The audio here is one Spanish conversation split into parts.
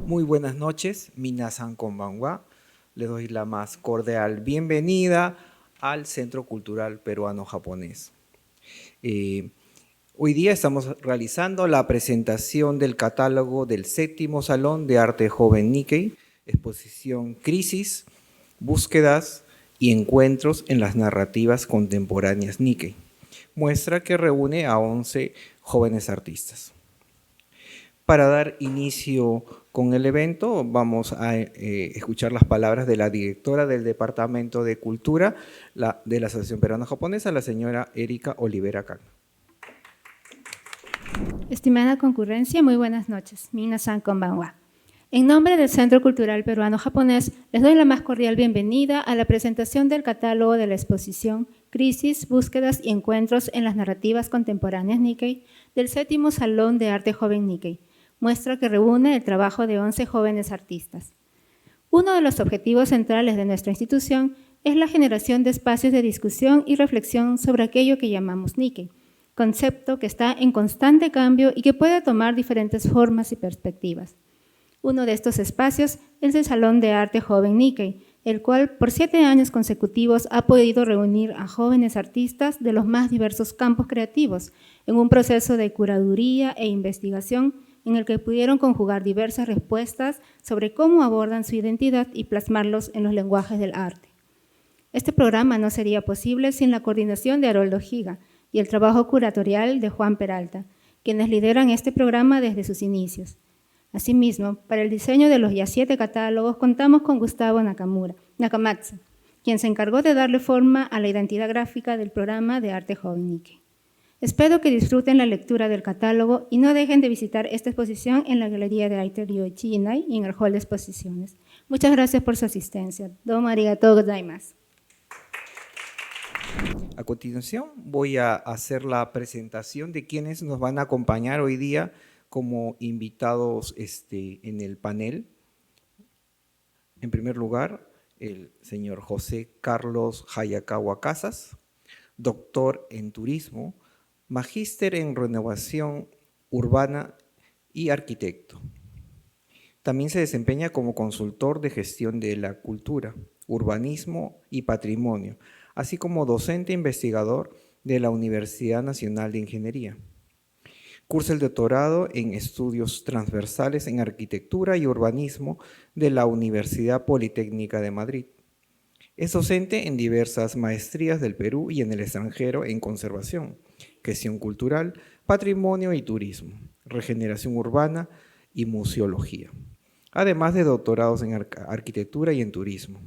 Muy buenas noches, minasan konbanwa. Les doy la más cordial bienvenida al Centro Cultural Peruano-Japonés. Hoy día estamos realizando la presentación del catálogo del 7º Salón de Arte Joven Nikkei, exposición Crisis, Búsquedas y Encuentros en las Narrativas Contemporáneas Nikkei. Muestra que reúne a 11 jóvenes artistas. Para dar inicio con el evento, vamos a escuchar las palabras de la directora del Departamento de Cultura de la Asociación Peruano-Japonesa, la señora Erika Olivera Cano. Estimada concurrencia, muy buenas noches. Minasan konbanwa. En nombre del Centro Cultural Peruano-Japonés, les doy la más cordial bienvenida a la presentación del catálogo de la exposición Crisis, Búsquedas y Encuentros en las Narrativas Contemporáneas Nikkei del 7º Salón de Arte Joven Nikkei, muestra que reúne el trabajo de 11 jóvenes artistas. Uno de los objetivos centrales de nuestra institución es la generación de espacios de discusión y reflexión sobre aquello que llamamos Nikkei, concepto que está en constante cambio y que puede tomar diferentes formas y perspectivas. Uno de estos espacios es el Salón de Arte Joven Nikkei, el cual por 7 años consecutivos ha podido reunir a jóvenes artistas de los más diversos campos creativos en un proceso de curaduría e investigación en el que pudieron conjugar diversas respuestas sobre cómo abordan su identidad y plasmarlos en los lenguajes del arte. Este programa no sería posible sin la coordinación de Haroldo Giga y el trabajo curatorial de Juan Peralta, quienes lideran este programa desde sus inicios. Asimismo, para el diseño de los ya 7 catálogos contamos con Gustavo Nakamatsu, quien se encargó de darle forma a la identidad gráfica del programa de Arte Joven Nikkei. Espero que disfruten la lectura del catálogo y no dejen de visitar esta exposición en la Galería de Arte Ryoichi Inai y en el hall de exposiciones. Muchas gracias por su asistencia. Domo arigatou gozaimasu. A continuación voy a hacer la presentación de quienes nos van a acompañar hoy día como invitados en el panel. En primer lugar, el señor José Carlos Hayakawa Casas, doctor en turismo, magíster en renovación urbana y arquitecto. También se desempeña como consultor de gestión de la cultura, urbanismo y patrimonio, así como docente investigador de la Universidad Nacional de Ingeniería. Cursa el doctorado en estudios transversales en arquitectura y urbanismo de la Universidad Politécnica de Madrid. Es docente en diversas maestrías del Perú y en el extranjero en conservación, gestión cultural, patrimonio y turismo, regeneración urbana y museología, además de doctorados en arquitectura y en turismo.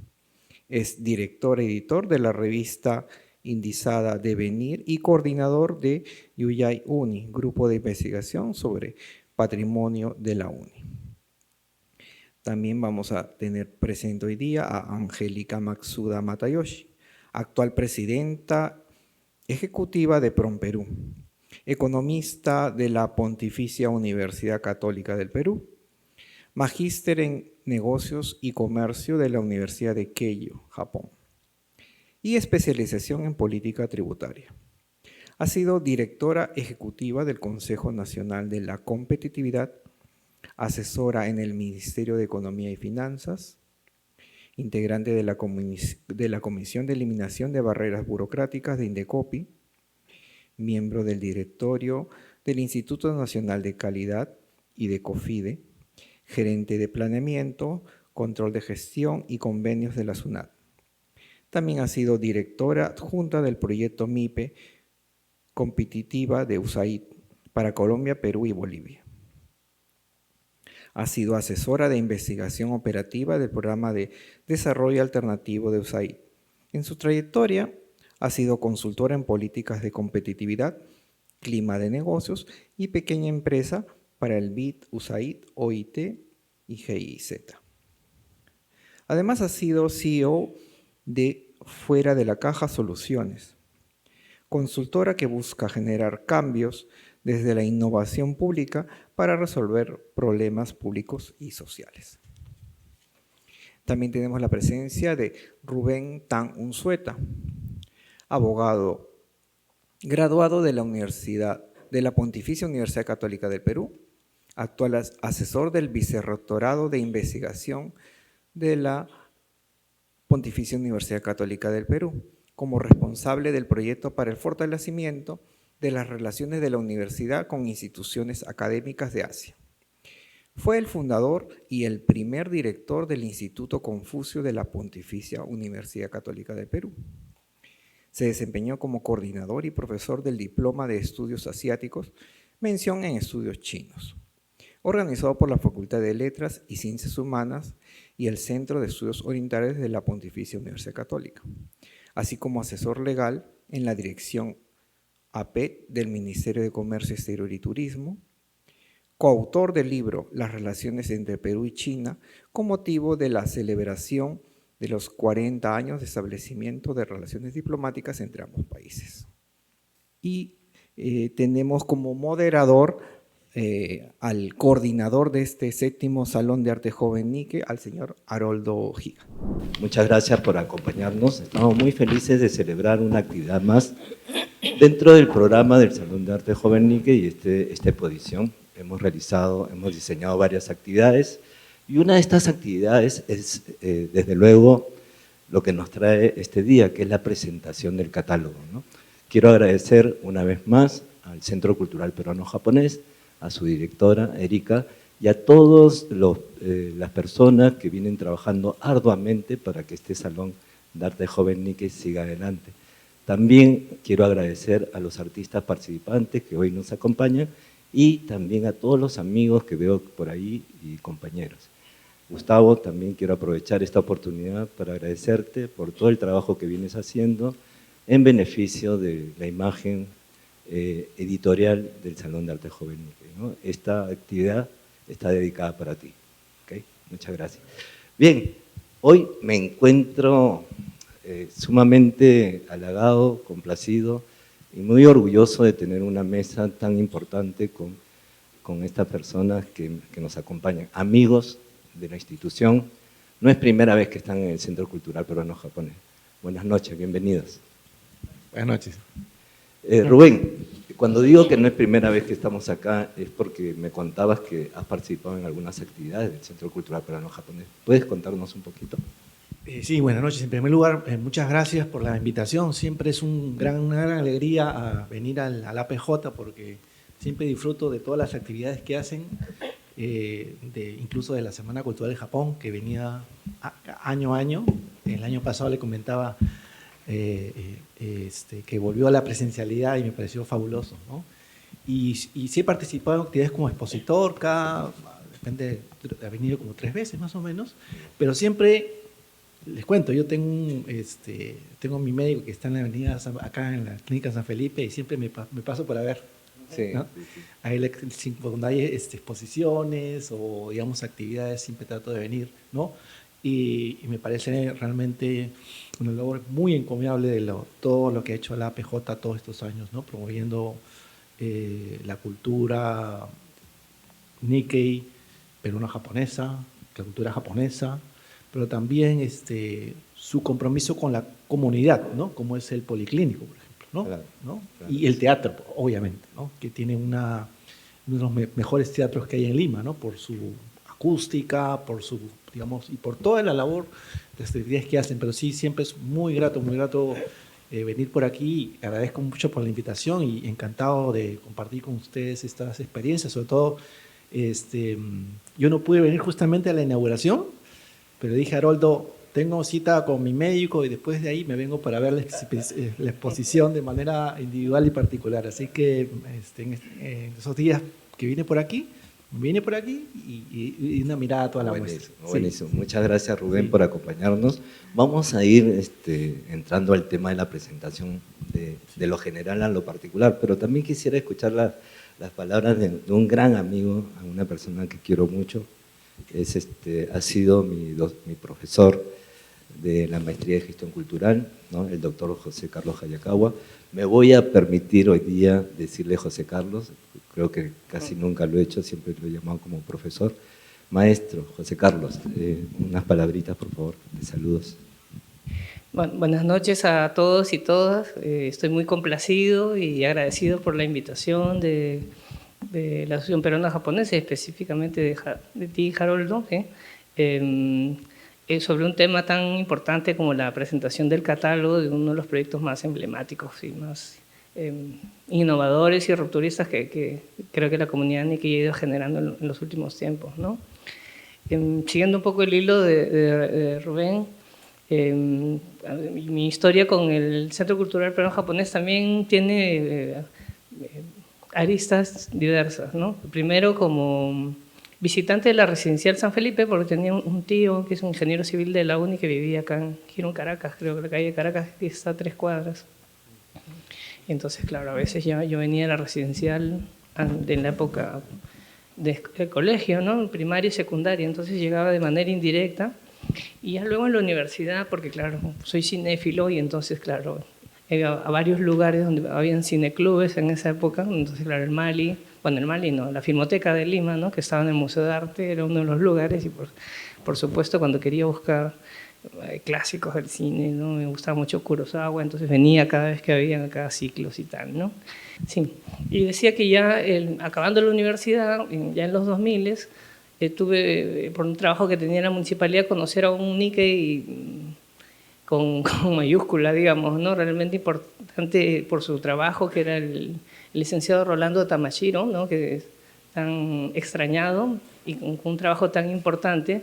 Es director-editor de la revista indizada Devenir y coordinador de Yuyay Uni, grupo de investigación sobre patrimonio de la Uni. También vamos a tener presente hoy día a Angélica Matsuda Matayoshi, actual presidenta ejecutiva de PROMPERÚ, economista de la Pontificia Universidad Católica del Perú, magíster en negocios y comercio de la Universidad de Keio, Japón, y especialización en política tributaria. Ha sido directora ejecutiva del Consejo Nacional de la Competitividad, asesora en el Ministerio de Economía y Finanzas, integrante de la Comisión de Eliminación de Barreras Burocráticas de Indecopi, miembro del directorio del Instituto Nacional de Calidad y de COFIDE, gerente de planeamiento, control de gestión y convenios de la SUNAT. También ha sido directora adjunta del proyecto MIPE competitiva de USAID para Colombia, Perú y Bolivia. Ha sido asesora de investigación operativa del programa de desarrollo alternativo de USAID. En su trayectoria ha sido consultora en políticas de competitividad, clima de negocios y pequeña empresa para el BID, USAID, OIT y GIZ. Además ha sido CEO de Fuera de la Caja Soluciones, consultora que busca generar cambios desde la innovación pública para resolver problemas públicos y sociales. También tenemos la presencia de Rubén Tan Unzueta, abogado graduado de la Pontificia Universidad Católica del Perú, actual asesor del Vicerrectorado de Investigación de la Pontificia Universidad Católica del Perú, como responsable del proyecto para el fortalecimiento de las relaciones de la universidad con instituciones académicas de Asia. Fue el fundador y el primer director del Instituto Confucio de la Pontificia Universidad Católica del Perú. Se desempeñó como coordinador y profesor del Diploma de Estudios Asiáticos, mención en estudios chinos, organizado por la Facultad de Letras y Ciencias Humanas y el Centro de Estudios Orientales de la Pontificia Universidad Católica, así como asesor legal en la Dirección AP del Ministerio de Comercio Exterior y Turismo, coautor del libro Las relaciones entre Perú y China con motivo de la celebración de los 40 años de establecimiento de relaciones diplomáticas entre ambos países. Y tenemos como moderador al coordinador de este 7º Salón de Arte Joven Nikkei, al señor Haroldo Giga. Muchas gracias por acompañarnos. Estamos muy felices de celebrar una actividad más dentro del programa del Salón de Arte Joven Nikkei y esta exposición. Hemos diseñado varias actividades y una de estas actividades es, desde luego, lo que nos trae este día, que es la presentación del catálogo, ¿no? Quiero agradecer una vez más al Centro Cultural Peruano-Japonés, a su directora, Erika, y a todas las personas que vienen trabajando arduamente para que este Salón de Arte Joven Nikkei siga adelante. También quiero agradecer a los artistas participantes que hoy nos acompañan y también a todos los amigos que veo por ahí y compañeros. Gustavo, también quiero aprovechar esta oportunidad para agradecerte por todo el trabajo que vienes haciendo en beneficio de la imagen editorial del Salón de Arte Joven Nikkei, ¿no? Esta actividad está dedicada para ti. ¿Okay? Muchas gracias. Bien, hoy me encuentro sumamente halagado, complacido y muy orgulloso de tener una mesa tan importante con estas personas que nos acompañan, amigos de la institución. No es primera vez que están en el Centro Cultural Peruano-Japonés. Buenas noches, bienvenidos. Buenas noches. Rubén, cuando digo que no es primera vez que estamos acá es porque me contabas que has participado en algunas actividades del Centro Cultural Peruano-Japonés. ¿Puedes contarnos un poquito? Sí, buenas noches. En primer lugar, muchas gracias por la invitación. Siempre es una gran alegría a venir al APJ porque siempre disfruto de todas las actividades que hacen, incluso de la Semana Cultural de Japón, que venía año a año. El año pasado le comentaba que volvió a la presencialidad y me pareció fabuloso, ¿no? Y sí he participado en actividades como expositor, depende, he venido como 3 veces más o menos, pero siempre... Les cuento, yo tengo mi médico que está en la avenida, acá en la clínica San Felipe, y siempre me paso por ver. Sí, ¿no? sí, sí. Ahí, cuando hay exposiciones o, digamos, actividades, siempre trato de venir, ¿no? Y me parece realmente un logro muy encomiable de todo lo que ha hecho la APJ todos estos años, ¿no? Promoviendo la cultura Nikkei, peruano-japonesa, la cultura japonesa, pero también su compromiso con la comunidad, ¿no? Como es el Policlínico, por ejemplo, ¿no? Claro, ¿no? claro. Y el teatro, obviamente, ¿no? Que tiene uno de los mejores teatros que hay en Lima, ¿no? Por su acústica, por su, digamos, y por toda la labor de actividades que hacen. Pero sí, siempre es muy grato venir por aquí. Agradezco mucho por la invitación y encantado de compartir con ustedes estas experiencias. Sobre todo, yo no pude venir justamente a la inauguración, pero dije, Haroldo, tengo cita con mi médico y después de ahí me vengo para ver la exposición de manera individual y particular. Así que en esos días que vine por aquí y una mirada a toda la muestra. Buenísimo. Sí. Muchas gracias, Rubén, Sí. por acompañarnos. Vamos a ir entrando al tema de la presentación de lo general a lo particular, pero también quisiera escuchar las palabras de un gran amigo, a una persona que quiero mucho. Ha sido mi profesor de la maestría de gestión cultural, ¿no? El doctor José Carlos Hayakawa. Me voy a permitir hoy día decirle José Carlos, creo que casi nunca lo he hecho, siempre lo he llamado como profesor. Maestro José Carlos, unas palabritas, por favor, de saludos. Bueno, buenas noches a todos y todas. Estoy muy complacido y agradecido por la invitación de de la Asociación Peruana Japonesa, específicamente de ti, Haroldo, sobre un tema tan importante como la presentación del catálogo de uno de los proyectos más emblemáticos y más innovadores y rupturistas que creo que la comunidad Nikkei ha ido generando en los últimos tiempos, ¿no? Siguiendo un poco el hilo de Rubén, mi historia con el Centro Cultural Peruano Japonés también tiene aristas diversas, ¿no? Primero como visitante de la residencial San Felipe, porque tenía un tío que es un ingeniero civil de la UNI que vivía acá en Girón, Caracas, creo que la calle de Caracas que está a 3 cuadras. Entonces, claro, a veces yo venía a la residencial en la época del colegio, ¿no? Primaria y secundaria, entonces llegaba de manera indirecta. Y ya luego en la universidad, porque claro, soy cinéfilo y entonces, claro, iba a varios lugares donde habían cineclubes en esa época, entonces, claro, el Mali no, la Filmoteca de Lima, ¿no? Que estaba en el Museo de Arte, era uno de los lugares, y por supuesto cuando quería buscar clásicos del cine, ¿no? Me gustaba mucho Kurosawa, entonces venía cada vez que había cada ciclos y tal, ¿no? Sí, y decía que ya acabando la universidad, ya en los 2000, tuve, por un trabajo que tenía en la municipalidad, conocer a un Nikkei con mayúscula, digamos, ¿no? Realmente importante por su trabajo, que era el licenciado Rolando Tamashiro, ¿no? Que es tan extrañado y con un trabajo tan importante,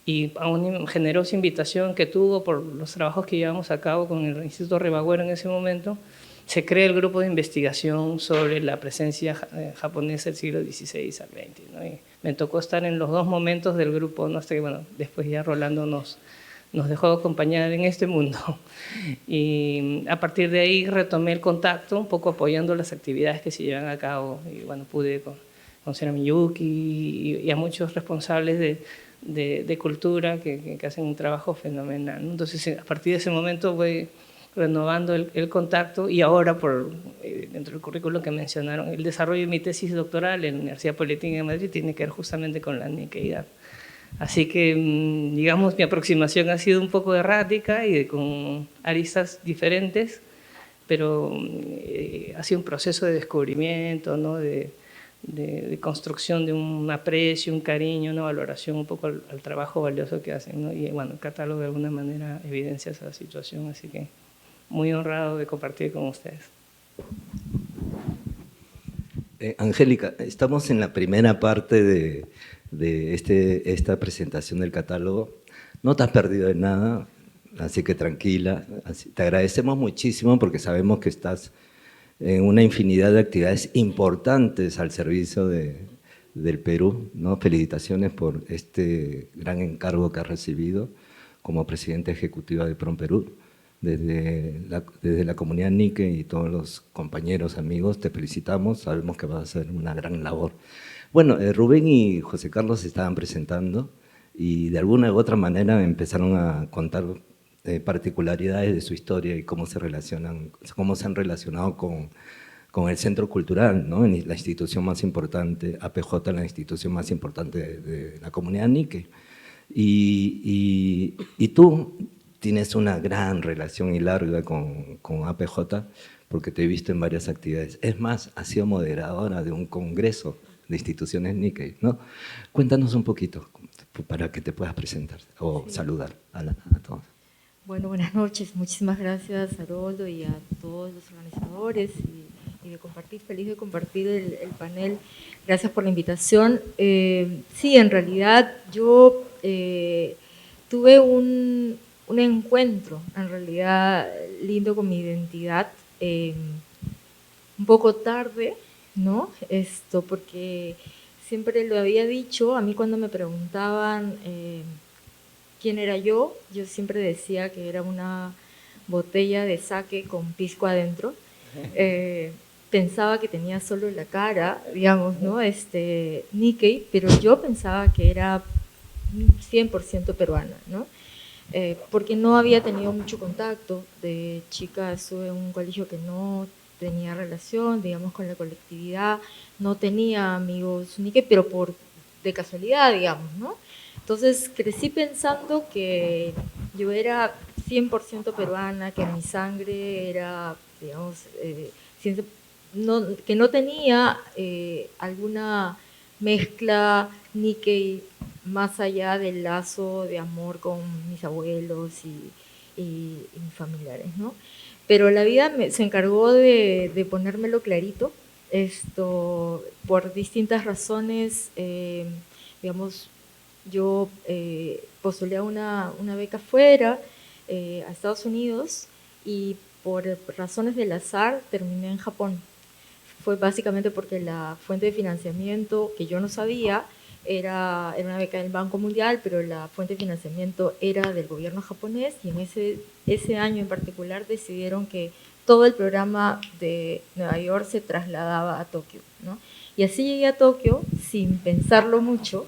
y a una generosa invitación que tuvo por los trabajos que llevamos a cabo con el Instituto Rebagüero en ese momento, se crea el grupo de investigación sobre la presencia japonesa del siglo XVI al XX, ¿no? Y me tocó estar en los dos momentos del grupo, ¿no? Hasta que, bueno, después ya Rolando nos dejó acompañar en este mundo. Y a partir de ahí retomé el contacto, un poco apoyando las actividades que se llevan a cabo. Y bueno, pude conocer a Miyuki y a muchos responsables de cultura que hacen un trabajo fenomenal, ¿no? Entonces, a partir de ese momento voy renovando el contacto, y ahora, dentro del currículo que mencionaron, el desarrollo de mi tesis doctoral en la Universidad Politécnica de Madrid tiene que ver justamente con la Nikkeidad. Así que, digamos, mi aproximación ha sido un poco errática y con aristas diferentes, pero ha sido un proceso de descubrimiento, ¿no? de construcción de un aprecio, un cariño, una valoración un poco al trabajo valioso que hacen, ¿no? Y bueno, el catálogo de alguna manera evidencia esa situación, así que muy honrado de compartir con ustedes. Angélica, estamos en la primera parte de esta presentación del catálogo. No te has perdido de nada, así que tranquila. Te agradecemos muchísimo porque sabemos que estás en una infinidad de actividades importantes al servicio del Perú, ¿no? Felicitaciones por este gran encargo que has recibido como presidenta ejecutiva de PROMPERÚ. Desde la comunidad Nikkei y todos los compañeros, amigos, te felicitamos, sabemos que vas a hacer una gran labor. Bueno, Rubén y José Carlos se estaban presentando y de alguna u otra manera empezaron a contar particularidades de su historia y cómo se han relacionado con el Centro Cultural, ¿no? La institución más importante, APJ, la institución más importante de la comunidad Nikkei. Y tú tienes una gran relación y larga con APJ porque te he visto en varias actividades. Es más, has sido moderadora de un congreso de instituciones Nikkei, ¿no? Cuéntanos un poquito para que te puedas presentar o saludar a todos. Bueno, buenas noches. Muchísimas gracias, Haroldo, y a todos los organizadores y de compartir, feliz de compartir el panel. Gracias por la invitación. Sí, en realidad yo tuve un encuentro, en realidad, lindo con mi identidad, un poco tarde, ¿no? Porque siempre lo había dicho, a mí cuando me preguntaban quién era yo siempre decía que era una botella de sake con pisco adentro. Pensaba que tenía solo la cara, digamos, ¿no? Nikkei, pero yo pensaba que era 100% peruana, ¿no? Porque no había tenido mucho contacto. De chica estuve en un colegio que no tenía relación, digamos, con la colectividad, no tenía amigos Nikkei, pero de casualidad, digamos, ¿no? Entonces crecí pensando que yo era 100% peruana, que mi sangre era, digamos, que no tenía alguna mezcla Nikkei más allá del lazo de amor con mis abuelos y mis familiares, ¿no? Pero la vida se encargó de ponérmelo clarito, por distintas razones. Digamos, yo postulé a una beca fuera, a Estados Unidos, y por razones del azar terminé en Japón. Fue básicamente porque la fuente de financiamiento, que yo no sabía, era una beca del Banco Mundial, pero la fuente de financiamiento era del gobierno japonés, y en ese año en particular decidieron que todo el programa de Nueva York se trasladaba a Tokio, ¿no? Y así llegué a Tokio sin pensarlo mucho,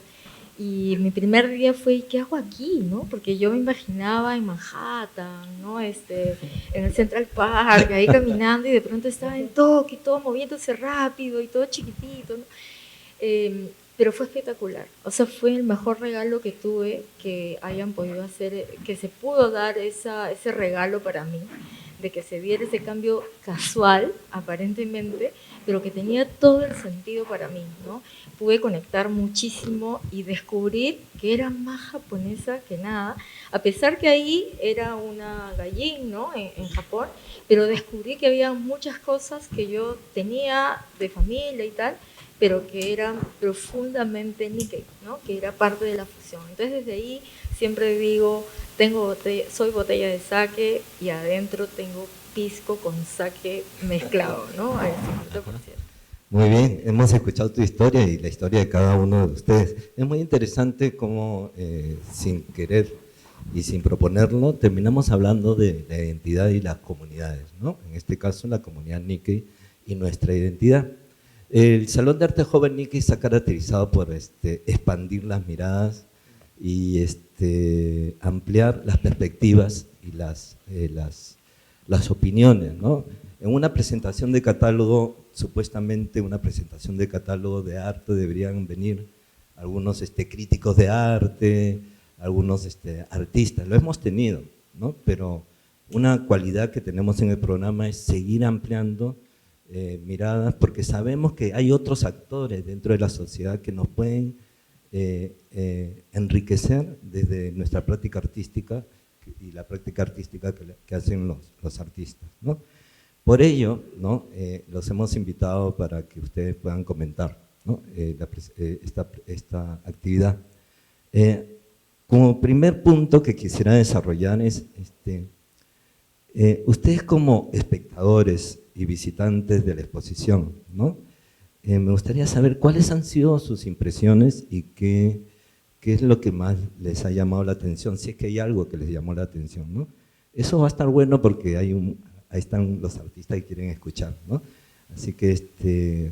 y mi primer día fue, ¿qué hago aquí? ¿No? Porque yo me imaginaba en Manhattan, ¿no? En el Central Park, ahí caminando, y de pronto estaba en Tokio, todo moviéndose rápido y todo chiquitito, ¿no? Pero fue espectacular. O sea, fue el mejor regalo que tuve, que hayan podido hacer, que se pudo dar ese regalo para mí, de que se diera ese cambio casual, aparentemente, pero que tenía todo el sentido para mí, ¿no? Pude conectar muchísimo y descubrir que era más japonesa que nada, a pesar que ahí era una gallín, ¿no? En Japón, pero descubrí que había muchas cosas que yo tenía de familia y tal, pero que eran profundamente Nikkei, ¿no? Que era parte de la fusión. Entonces desde ahí siempre digo, soy botella de sake y adentro tengo pisco con sake mezclado, ¿no? Al 50%. Muy bien, hemos escuchado tu historia y la historia de cada uno de ustedes. Es muy interesante cómo, sin querer y sin proponerlo, terminamos hablando de la identidad y las comunidades, ¿no? En este caso, la comunidad Nikkei y nuestra identidad. El Salón de Arte Joven Nikkei está caracterizado por expandir las miradas y ampliar las perspectivas y las opiniones, ¿no? En una presentación de catálogo, supuestamente una presentación de catálogo de arte, deberían venir algunos críticos de arte, algunos artistas, lo hemos tenido, ¿no? Pero una cualidad que tenemos en el programa es seguir ampliando miradas, porque sabemos que hay otros actores dentro de la sociedad que nos pueden enriquecer desde nuestra práctica artística y la práctica artística que hacen los artistas, ¿no? Por ello, ¿no? Los hemos invitado para que ustedes puedan comentar, ¿no? esta actividad. Como primer punto que quisiera desarrollar es, ustedes como espectadores y visitantes de la exposición, ¿no? Me gustaría saber cuáles han sido sus impresiones y qué es lo que más les ha llamado la atención, si es que hay algo que les llamó la atención, ¿no? Eso va a estar bueno porque ahí están los artistas que quieren escuchar, ¿no? Así que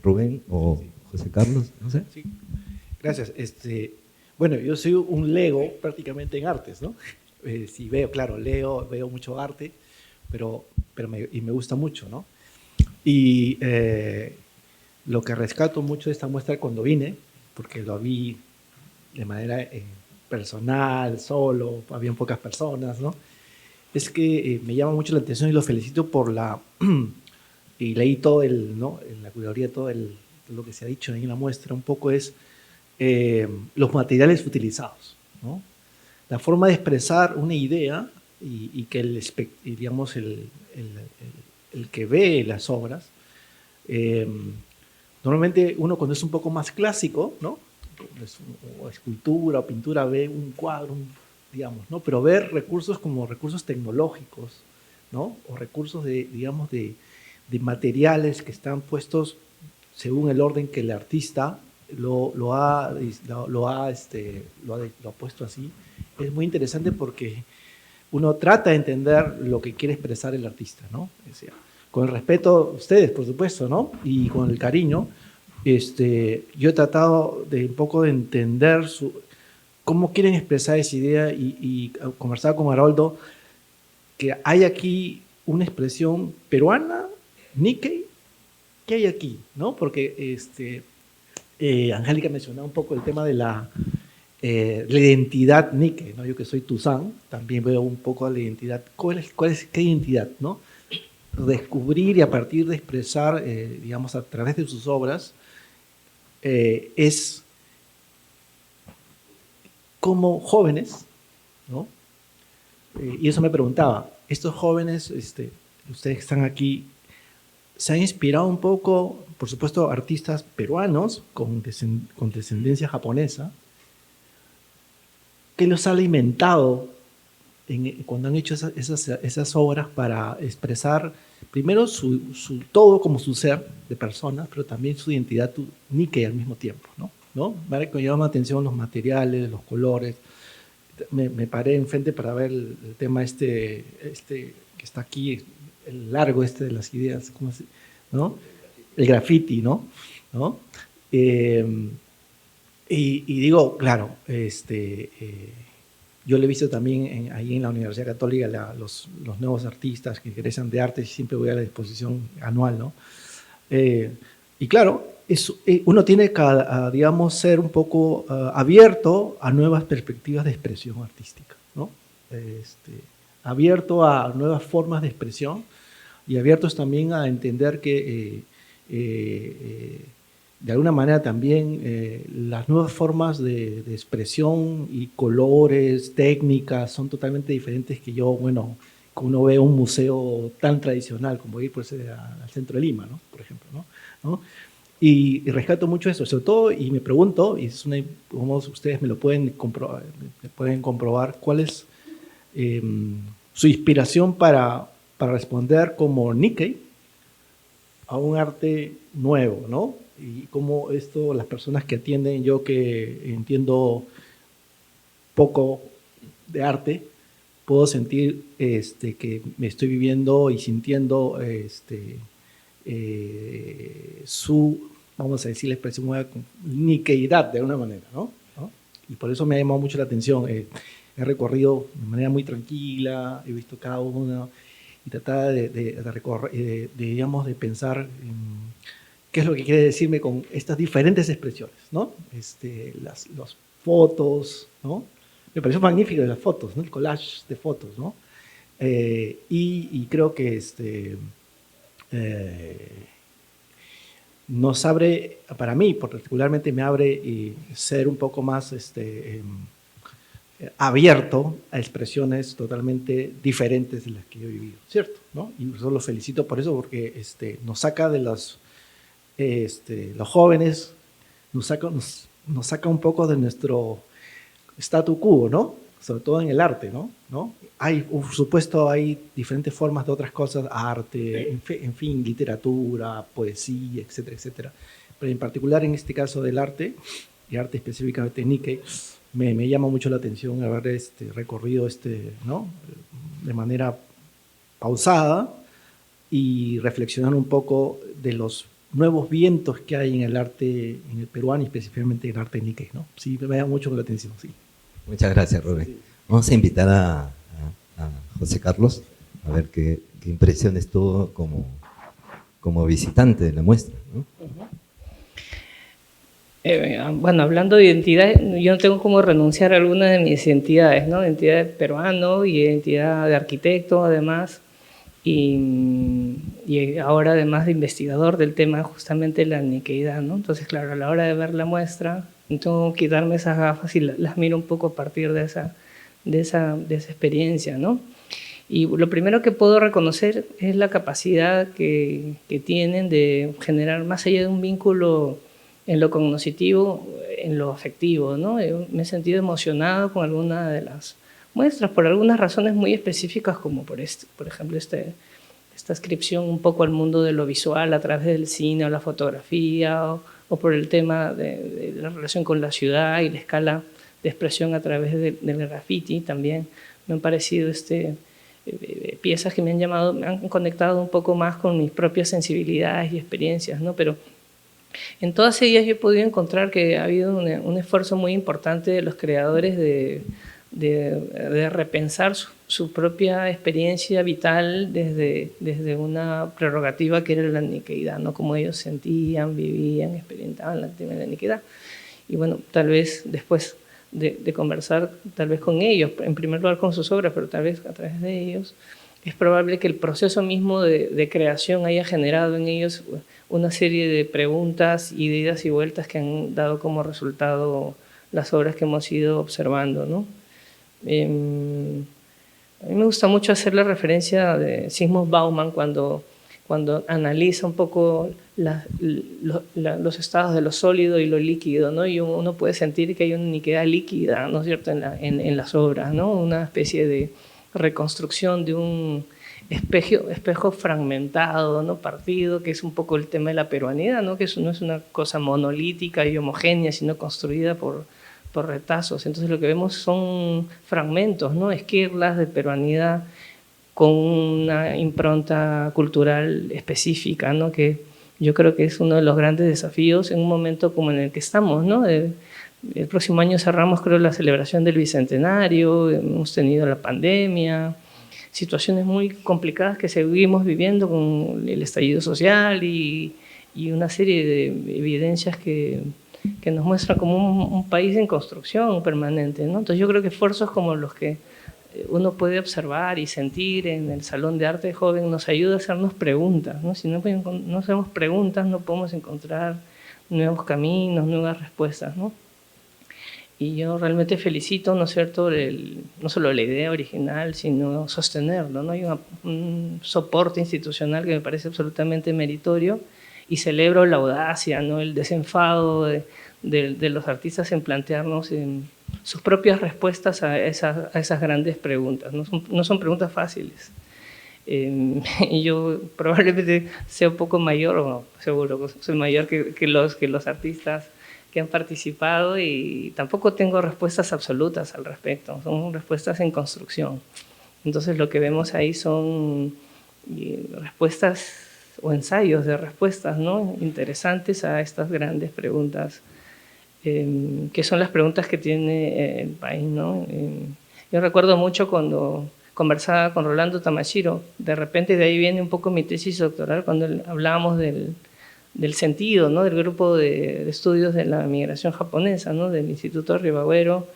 Rubén o José Carlos, no sé. Sí, gracias. Bueno, yo soy un lego prácticamente en artes, ¿no? Sí, veo mucho arte, pero me gusta mucho, ¿no? Y lo que rescato mucho de esta muestra cuando vine, porque lo vi de manera personal, solo, habían pocas personas, ¿no? Es que me llama mucho la atención y lo felicito por y leí todo ¿no? En la curaduría, todo lo que se ha dicho ahí en la muestra, un poco es los materiales utilizados, ¿no? La forma de expresar una idea y que digamos, el que ve las obras, normalmente uno cuando es un poco más clásico, ¿no? O escultura o pintura, ve un cuadro, digamos, ¿no? Pero ver recursos como recursos tecnológicos, ¿no? O recursos digamos, de materiales que están puestos según el orden que el artista lo ha puesto así, es muy interesante porque uno trata de entender lo que quiere expresar el artista, ¿no? O sea, con el respeto a ustedes, por supuesto, ¿no? Y con el cariño, yo he tratado de un poco de entender cómo quieren expresar esa idea y conversaba con Haroldo que hay aquí una expresión peruana, Nikkei, ¿qué hay aquí? ¿No? Porque Angélica mencionaba un poco el tema de la identidad Nikkei, ¿no? Yo que soy Tuzán, también veo un poco la identidad. ¿Qué identidad, no? descubrir y a partir de expresar, digamos, a través de sus obras, es como jóvenes, ¿no? Y eso me preguntaba, estos jóvenes, ustedes que están aquí, se han inspirado un poco, por supuesto, artistas peruanos con descendencia japonesa, ¿qué los ha alimentado cuando han hecho esas obras para expresar primero todo como su ser de persona, pero también su identidad Nikkei al mismo tiempo, ¿no? Me llama la atención los materiales, los colores. Me paré enfrente para ver el tema que está aquí, el largo de las ideas, ¿no? El graffiti, ¿no? Y digo, claro, yo lo he visto también ahí en la Universidad Católica, los nuevos artistas que egresan de arte, siempre voy a la exposición anual, ¿no? Y claro, uno tiene que, digamos, ser un poco abierto a nuevas perspectivas de expresión artística, ¿no? Abierto a nuevas formas de expresión y abiertos también a entender que de alguna manera también las nuevas formas de expresión y colores, técnicas son totalmente diferentes que uno ve un museo tan tradicional como ir pues, al centro de Lima, ¿no? Por ejemplo, ¿no? Y rescato mucho eso, sobre todo, y me pregunto, y como ustedes me lo pueden comprobar, ¿cuál es su inspiración para responder como Nikkei a un arte nuevo, ¿no? Y cómo las personas que atienden, yo que entiendo poco de arte, puedo sentir que me estoy viviendo y sintiendo vamos a decir la expresión Nikkeidad de alguna manera, ¿no? Y por eso me ha llamado mucho la atención. He recorrido de manera muy tranquila, he visto cada uno y trataba digamos, de pensar qué es lo que quiere decirme con estas diferentes expresiones, ¿no? Las fotos, ¿no? Me pareció magnífico las fotos, ¿no? El collage de fotos, ¿no? Y creo que nos abre, para mí particularmente me abre ser un poco más abierto a expresiones totalmente diferentes de las que yo he vivido, ¿cierto? ¿No? Y yo los felicito por eso porque nos saca de los jóvenes, nos saca un poco de nuestro statu quo, ¿no? Sobre todo en el arte, ¿no? Por supuesto, hay diferentes formas de otras cosas, arte, en fin, literatura, poesía, etcétera, etcétera. Pero en particular en este caso del arte, y arte específicamente Nikkei, me llama mucho la atención haber recorrido ¿no? De manera pausada y reflexionar un poco de los nuevos vientos que hay en el arte, en el peruano y específicamente en el arte Nikkei, ¿no? Sí, me llama mucho la atención, sí. Muchas gracias, Rubén. Sí. Vamos a invitar a José Carlos a ver qué impresiones tuvo como visitante de la muestra, ¿no? Bueno, hablando de identidad, yo no tengo cómo renunciar a alguna de mis identidades, ¿no? Identidad de peruano y identidad de arquitecto, además, y ahora además de investigador del tema justamente la Nikkeidad, ¿no? Entonces, claro, a la hora de ver la muestra, tengo que quitarme esas gafas y las miro un poco a partir de esa experiencia, ¿no? Y lo primero que puedo reconocer es la capacidad que tienen de generar, más allá de un vínculo en lo cognitivo, en lo afectivo, ¿no? Me he sentido emocionado con alguna de las muestras por algunas razones muy específicas, como por ejemplo esta inscripción un poco al mundo de lo visual a través del cine o la fotografía, o por el tema de la relación con la ciudad y la escala de expresión a través del graffiti también. Me han parecido piezas que me han conectado un poco más con mis propias sensibilidades y experiencias, ¿no? Pero en todas ellas yo he podido encontrar que ha habido un esfuerzo muy importante de los creadores de repensar su propia experiencia vital desde una prerrogativa que era la Nikkeidad, ¿no? Como ellos sentían, vivían, experimentaban la Nikkeidad. Y bueno, tal vez después de conversar tal vez con ellos, en primer lugar con sus obras, pero tal vez a través de ellos, es probable que el proceso mismo de creación haya generado en ellos una serie de preguntas y de idas y vueltas que han dado como resultado las obras que hemos ido observando, ¿no? A mí me gusta mucho hacer la referencia de Zygmunt Bauman cuando analiza un poco los estados de lo sólido y lo líquido, ¿no? Y uno puede sentir que hay una uniquidad líquida, ¿no es cierto?, en las obras, ¿no? Una especie de reconstrucción de un espejo fragmentado, ¿no?, partido, que es un poco el tema de la peruanidad, ¿no?, que eso no es una cosa monolítica y homogénea, sino construida por retazos. Entonces lo que vemos son fragmentos, ¿no?, esquirlas de peruanidad con una impronta cultural específica, ¿no?, que yo creo que es uno de los grandes desafíos en un momento como en el que estamos, ¿no? El próximo año cerramos, creo, la celebración del Bicentenario, hemos tenido la pandemia, situaciones muy complicadas que seguimos viviendo con el estallido social y una serie de evidencias que nos muestran como un país en construcción permanente, ¿no? Entonces yo creo que esfuerzos como los que uno puede observar y sentir en el Salón de Arte Joven nos ayuda a hacernos preguntas, ¿no? Si no hacemos preguntas no podemos encontrar nuevos caminos, nuevas respuestas, ¿no? Y yo realmente felicito, ¿no es cierto?, no solo la idea original, sino sostenerlo, ¿no? Hay un soporte institucional que me parece absolutamente meritorio y celebro la audacia, ¿no?, el desenfado de los artistas en plantearnos sus propias respuestas a esas grandes preguntas. No son preguntas fáciles. Y yo probablemente sea un poco mayor, o no, seguro soy mayor que los artistas que han participado y tampoco tengo respuestas absolutas al respecto, son respuestas en construcción. Entonces lo que vemos ahí son respuestas o ensayos de respuestas, ¿no?, interesantes a estas grandes preguntas, que son las preguntas que tiene el país, ¿no? Yo recuerdo mucho cuando conversaba con Rolando Tamashiro, de repente de ahí viene un poco mi tesis doctoral, cuando hablábamos del sentido, ¿no?, del grupo de estudios de la migración japonesa, ¿no?, del Instituto Ribagüero,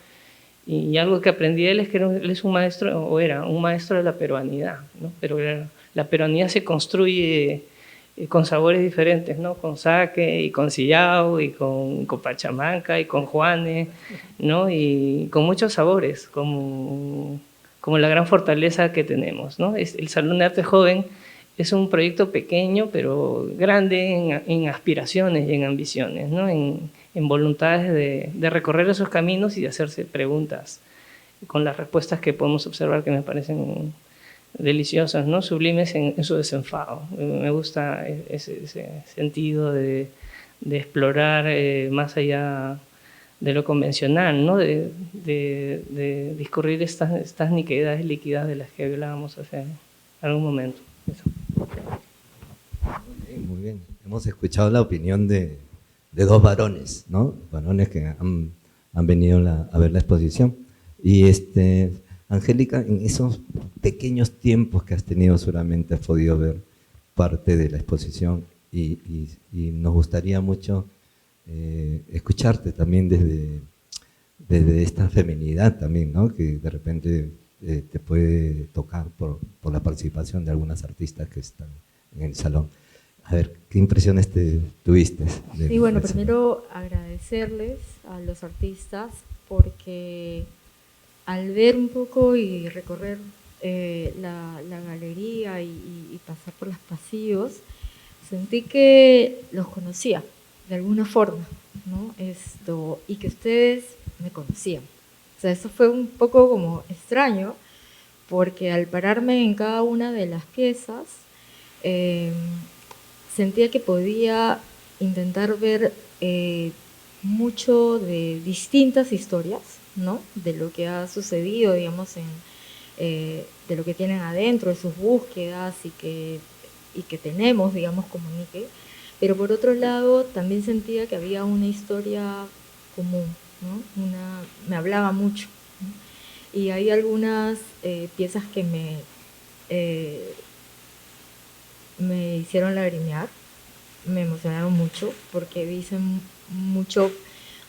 y algo que aprendí de él es que él es un maestro, o era un maestro de la peruanidad, ¿no? Pero la peruanidad se construye con sabores diferentes, ¿no?, con saque y con sillao y con pachamanca y con juane, ¿no?, y con muchos sabores, como la gran fortaleza que tenemos, ¿no? El Salón de Arte Joven es un proyecto pequeño, pero grande en aspiraciones y en ambiciones, ¿no?, en voluntades de recorrer esos caminos y de hacerse preguntas con las respuestas que podemos observar que me parecen deliciosas, ¿no?, sublimes en su desenfado. Me gusta ese sentido de explorar más allá de lo convencional, ¿no?, de discurrir estas niquedades líquidas de las que hablábamos hace algún momento. Eso. Muy bien. Hemos escuchado la opinión de dos varones, ¿no? Varones que han venido a ver la exposición. Y Angélica, en esos pequeños tiempos que has tenido seguramente has podido ver parte de la exposición y nos gustaría mucho escucharte también desde esta feminidad también, ¿no?, que de repente te puede tocar por la participación de algunas artistas que están en el salón. A ver, ¿qué impresiones tuviste? Sí, bueno, primero agradecerles a los artistas porque al ver un poco y recorrer la galería y pasar por los pasillos, sentí que los conocía de alguna forma, ¿no? Y que ustedes me conocían. O sea, eso fue un poco como extraño, porque al pararme en cada una de las piezas, sentía que podía intentar ver mucho de distintas historias, ¿no?, de lo que ha sucedido, digamos, de lo que tienen adentro, de sus búsquedas y que tenemos, digamos, como Nike. Pero por otro lado, también sentía que había una historia común, ¿no? Me hablaba mucho, ¿no? Y hay algunas piezas que me hicieron lagrimear, me emocionaron mucho, porque dicen mucho,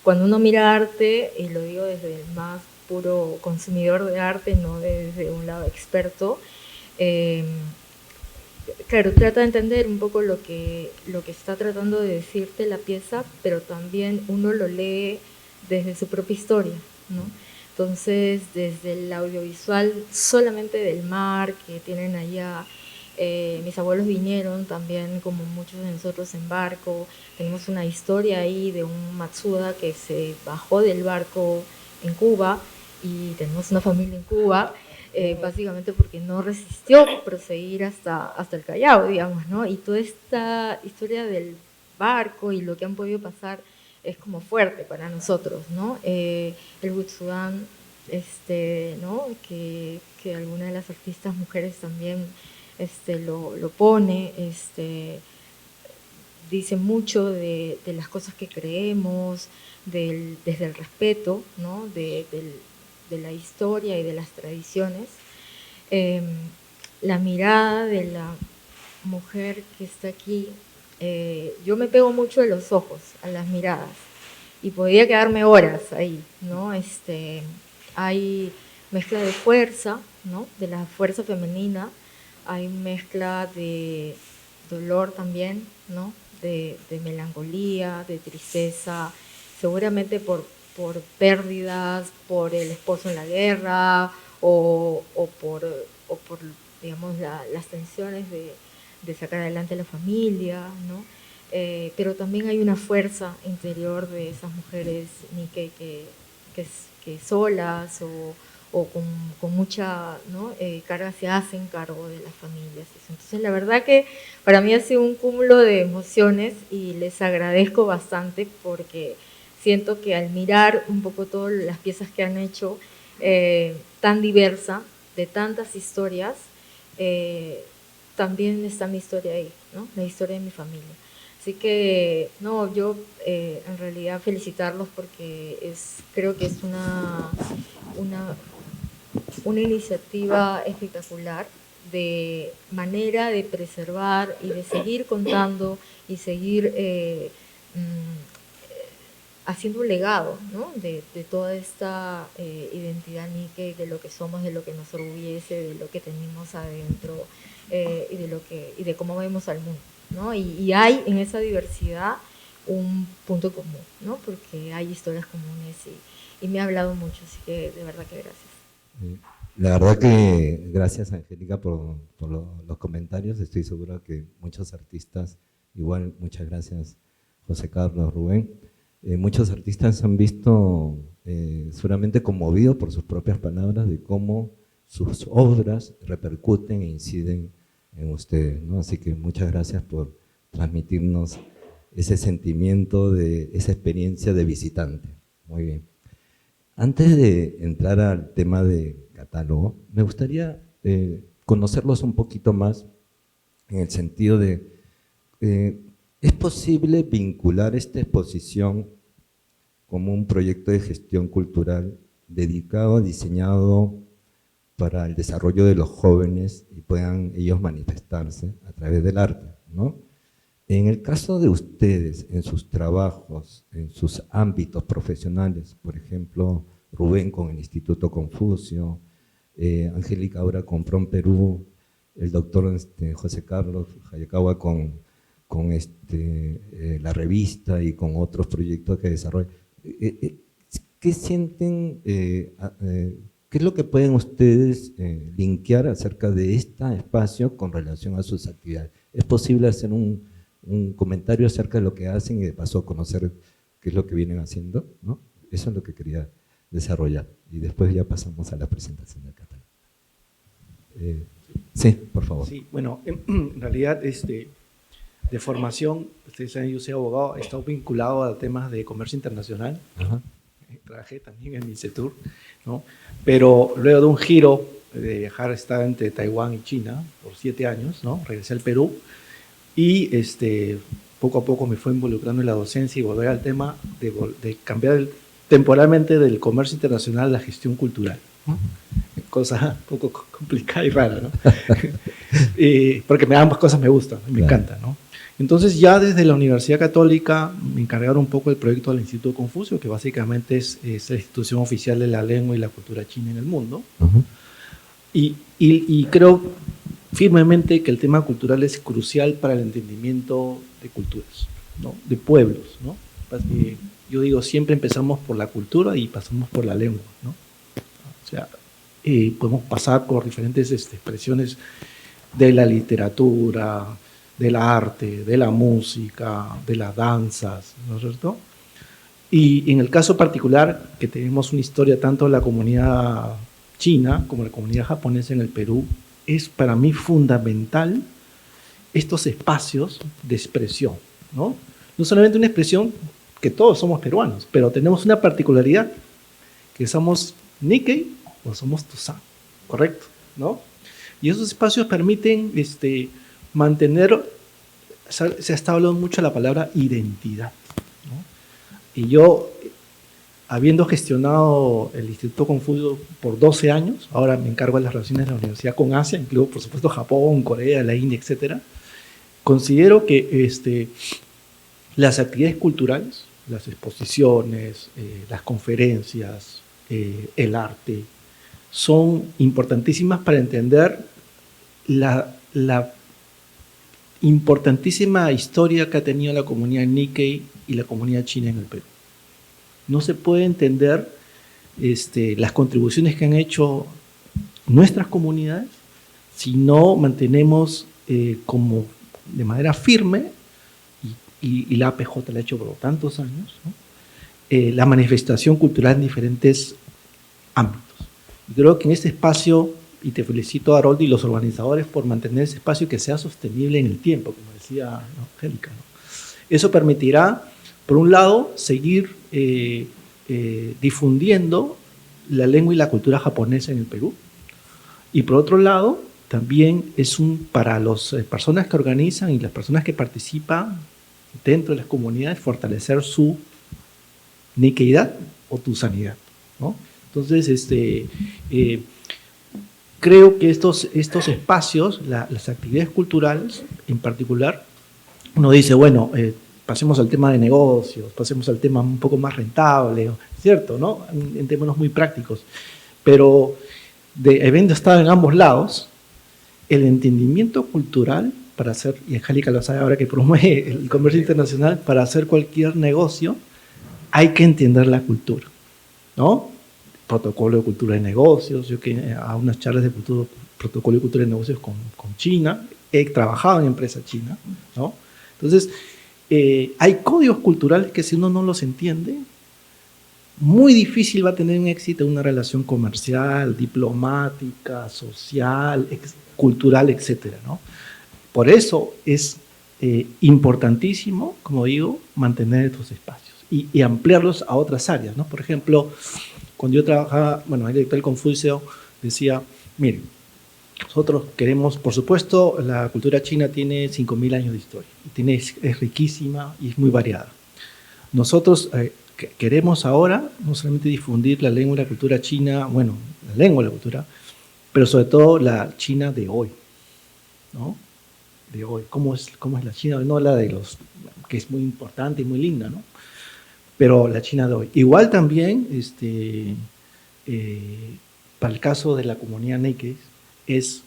cuando uno mira arte, y lo digo desde el más puro consumidor de arte, no desde un lado experto, Claro, trata de entender un poco lo que está tratando de decirte la pieza, pero también uno lo lee desde su propia historia, ¿no? Entonces, desde el audiovisual solamente del mar, que tienen allá, mis abuelos vinieron también, como muchos de nosotros, en barco. Tenemos una historia ahí de un Matsuda que se bajó del barco en Cuba, y tenemos una familia en Cuba, básicamente porque no resistió proseguir hasta el Callao, digamos, ¿no? Y toda esta historia del barco y lo que han podido pasar es como fuerte para nosotros, ¿no? El Butsudan, ¿no? Que alguna de las artistas mujeres también lo pone, dice mucho de las cosas que creemos, desde el respeto, ¿no? de la historia y de las tradiciones. La mirada de la mujer que está aquí, yo me pego mucho de los ojos a las miradas y podría quedarme horas ahí, ¿no? Hay mezcla de fuerza, ¿no? De la fuerza femenina, hay mezcla de dolor también, ¿no? De melancolía, de tristeza, seguramente por pérdidas, por el esposo en la guerra, o por digamos, las tensiones de sacar adelante la familia, ¿no? Pero también hay una fuerza interior de esas mujeres Nikkei que solas o con mucha, ¿no? Carga se hacen cargo de las familias. Entonces, la verdad que para mí ha sido un cúmulo de emociones y les agradezco bastante porque siento que al mirar un poco todas las piezas que han hecho, tan diversa, de tantas historias, también está mi historia ahí, ¿no? La historia de mi familia. Así que, no, yo en realidad felicitarlos porque creo que es una iniciativa espectacular de manera de preservar y de seguir contando y seguir haciendo un legado, ¿no? de toda esta identidad Nikkei, de lo que somos, de lo que nos orgullece, de lo que tenemos adentro y de cómo vemos al mundo, ¿no? Y hay en esa diversidad un punto común, ¿no? Porque hay historias comunes y me ha hablado mucho, así que de verdad que gracias. La verdad que gracias, Angélica, por los comentarios. Estoy seguro que muchos artistas, igual muchas gracias, José Carlos, Rubén. Muchos artistas se han visto seguramente conmovidos por sus propias palabras de cómo sus obras repercuten e inciden en ustedes, ¿no? Así que muchas gracias por transmitirnos ese sentimiento, de esa experiencia de visitante. Muy bien. Antes de entrar al tema de catálogo, me gustaría conocerlos un poquito más en el sentido de, ¿es posible vincular esta exposición como un proyecto de gestión cultural dedicado, diseñado para el desarrollo de los jóvenes y puedan ellos manifestarse a través del arte, ¿no? En el caso de ustedes, en sus trabajos, en sus ámbitos profesionales, por ejemplo, Rubén con el Instituto Confucio, Angélica ahora con PROM Perú, el doctor José Carlos Hayakawa con la revista y con otros proyectos que desarrollan. ¿Qué sienten, qué es lo que pueden ustedes linkear acerca de este espacio con relación a sus actividades? ¿Es posible hacer un comentario acerca de lo que hacen y de paso conocer qué es lo que vienen haciendo, ¿no? Eso es lo que quería desarrollar y después ya pasamos a la presentación del catálogo. Sí, por favor. Sí, bueno, en realidad de formación, ustedes saben, yo soy abogado, he estado vinculado a temas de comercio internacional. Ajá. Trabajé también en Micetur, ¿no? Pero luego de un giro de viajar, estar entre Taiwán y China por 7 años, ¿no? Regresé al Perú y poco a poco me fue involucrando en la docencia y volver al tema de cambiar temporalmente del comercio internacional a la gestión cultural. Cosa un poco complicada y rara, ¿no? Porque ambas cosas me gustan, me encantan, ¿no? Entonces ya desde la Universidad Católica me encargaron un poco el proyecto del Instituto Confucio, que básicamente es la institución oficial de la lengua y la cultura china en el mundo. Y creo firmemente que el tema cultural es crucial para el entendimiento de culturas, ¿no? De pueblos, ¿no? Yo digo, siempre empezamos por la cultura y pasamos por la lengua, ¿no? O sea, podemos pasar por diferentes expresiones de la literatura, del arte, de la música, de las danzas, ¿no es cierto? Y en el caso particular, que tenemos una historia tanto de la comunidad china como la comunidad japonesa en el Perú, es para mí fundamental estos espacios de expresión, ¿no? No solamente una expresión que todos somos peruanos, pero tenemos una particularidad, que somos Nikkei o somos Tusán, ¿correcto? ¿No? Y esos espacios permiten mantener, se ha estado hablando mucho de la palabra identidad, ¿no? Y yo, habiendo gestionado el Instituto Confucio por 12 años, ahora me encargo de las relaciones de la universidad con Asia, incluso por supuesto Japón, Corea, la India, etc. Considero que las actividades culturales, las exposiciones, las conferencias, el arte, son importantísimas para entender la importantísima historia que ha tenido la comunidad Nikkei y la comunidad china en el Perú. No se puede entender las contribuciones que han hecho nuestras comunidades si no mantenemos como de manera firme, y la APJ la ha hecho por tantos años, ¿no? La manifestación cultural en diferentes ámbitos. Y creo que en este espacio, y te felicito a Haroldo y los organizadores por mantener ese espacio que sea sostenible en el tiempo, como decía, ¿no?, Angélica, ¿no? Eso permitirá, por un lado, seguir difundiendo la lengua y la cultura japonesa en el Perú, y por otro lado, también es para las personas que organizan y las personas que participan dentro de las comunidades, fortalecer su Nikkeidad o tusanidad, ¿no? Entonces, creo que estos espacios, las actividades culturales en particular, uno dice, bueno, pasemos al tema de negocios, pasemos al tema un poco más rentable, ¿cierto?, ¿no?, en términos muy prácticos, pero de habiendo estado en ambos lados, el entendimiento cultural para hacer, y Angélica lo sabe ahora que promueve el comercio internacional, para hacer cualquier negocio hay que entender la cultura, ¿no? Protocolo de cultura de negocios, yo que a unas charlas de protocolo de cultura de negocios con China, he trabajado en empresa china, ¿no? Entonces, hay códigos culturales que si uno no los entiende, muy difícil va a tener un éxito en una relación comercial, diplomática, social, cultural, etcétera, ¿no? Por eso es importantísimo, como digo, mantener estos espacios y ampliarlos a otras áreas, ¿no? Por ejemplo, cuando yo trabajaba, bueno, el director del Confucio decía, miren, nosotros queremos, por supuesto, la cultura china tiene 5.000 años de historia, es riquísima y es muy variada. Nosotros queremos ahora no solamente difundir la lengua y la cultura china, bueno, la lengua y la cultura, pero sobre todo la China de hoy, ¿no? De hoy, ¿cómo es la China? No la de los, que es muy importante y muy linda, ¿no? Pero la China de hoy. Igual también, para el caso de la comunidad Nikkei, es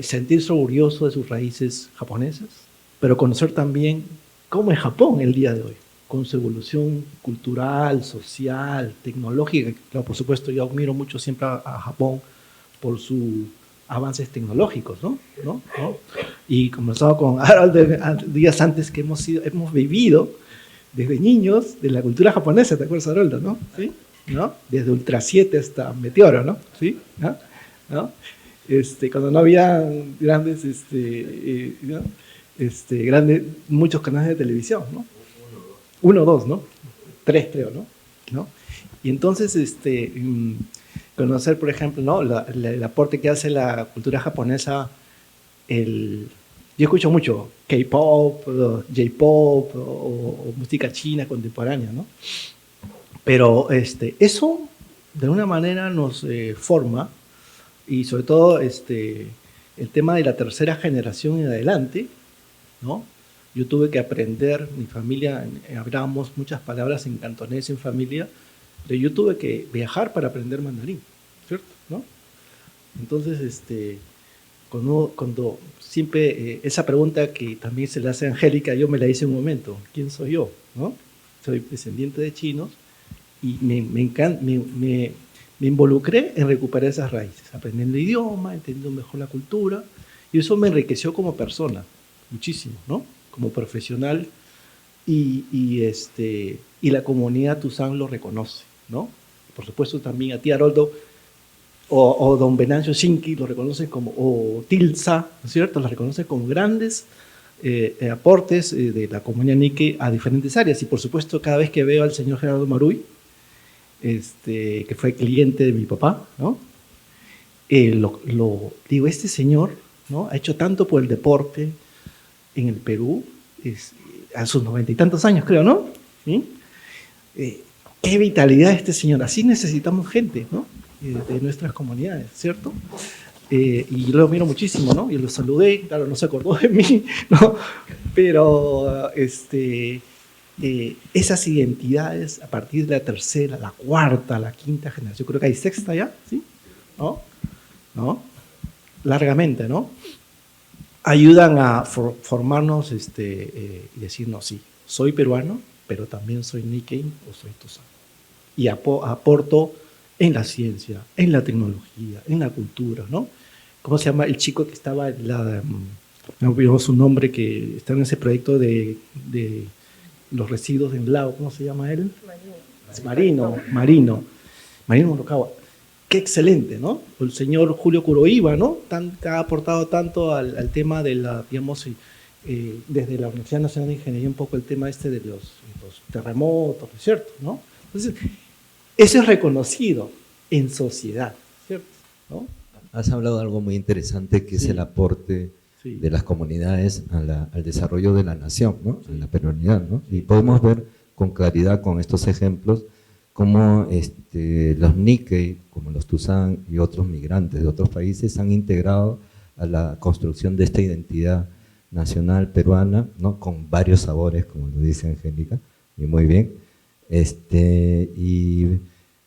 sentirse orgulloso de sus raíces japonesas, pero conocer también cómo es Japón el día de hoy, con su evolución cultural, social, tecnológica. Claro, por supuesto, yo admiro mucho siempre a Japón por sus avances tecnológicos, ¿no? Y conversaba con Harold días antes que hemos vivido desde niños de la cultura japonesa, ¿te acuerdas, Haroldo, no? ¿Sí? ¿No? Desde Ultra 7 hasta Meteoro, ¿no? ¿Sí? ¿No? Cuando no había grandes, muchos canales de televisión, ¿no? 1, 2, ¿no? 3, creo, ¿no? Y entonces, conocer, por ejemplo, ¿no?, el aporte que hace la cultura japonesa, yo escucho mucho K-pop, J-pop o música china contemporánea, ¿no? Pero eso de alguna manera nos forma, y sobre todo el tema de la tercera generación en adelante, ¿no? Yo tuve que aprender, mi familia, hablábamos muchas palabras en cantonés en familia, pero yo tuve que viajar para aprender mandarín, ¿cierto? ¿No? Entonces, cuando siempre esa pregunta que también se le hace a Angélica, yo me la hice un momento, ¿quién soy yo? ¿No? Soy descendiente de chinos y me involucré en recuperar esas raíces, aprendiendo el idioma, entendiendo mejor la cultura, y eso me enriqueció como persona, muchísimo, ¿no? Como profesional, y la comunidad Tuzán lo reconoce, ¿no? Por supuesto también a ti, Haroldo, o don Venancio Shinki lo reconocen como, o Tilsa, ¿no es cierto? Lo reconocen como grandes aportes de la comunidad Nikkei a diferentes áreas. Y por supuesto, cada vez que veo al señor Gerardo Maruy, que fue cliente de mi papá, ¿no? Digo, este señor, ¿no? Ha hecho tanto por el deporte en el Perú, a sus 90 y tantos años, creo, ¿no? ¿Sí? Qué vitalidad este señor. Así necesitamos gente, ¿no? De nuestras comunidades, ¿cierto? Y yo lo admiro muchísimo, ¿no? Y lo saludé, claro, no se acordó de mí, ¿no? Pero esas identidades a partir de la tercera, la cuarta, la quinta generación, creo que hay sexta ya, ¿sí? ¿No? Largamente, ¿no? Ayudan a formarnos y decirnos, sí, soy peruano, pero también soy Nikkei o soy Tuzán. Y aporto en la ciencia, en la tecnología, en la cultura, ¿no? ¿Cómo se llama el chico que estaba en no olvidó su nombre, que está en ese proyecto de los residuos en Lao? ¿Cómo se llama él? Marino Morokawa. Qué excelente, ¿no? El señor Julio Kuroiba, ¿no? Ha aportado tanto al tema de la, digamos, desde la Universidad Nacional de Ingeniería, un poco el tema de los terremotos, ¿cierto? ¿No? Entonces, eso es reconocido en sociedad, ¿cierto? ¿No? Has hablado de algo muy interesante, que es el aporte de las comunidades al desarrollo de la nación, ¿no? En la peruanidad, ¿no? Y podemos ver con claridad con estos ejemplos cómo los Nikkei, como los Tuzán y otros migrantes de otros países han integrado a la construcción de esta identidad nacional peruana, ¿no? Con varios sabores, como lo dice Angélica, y muy bien. Y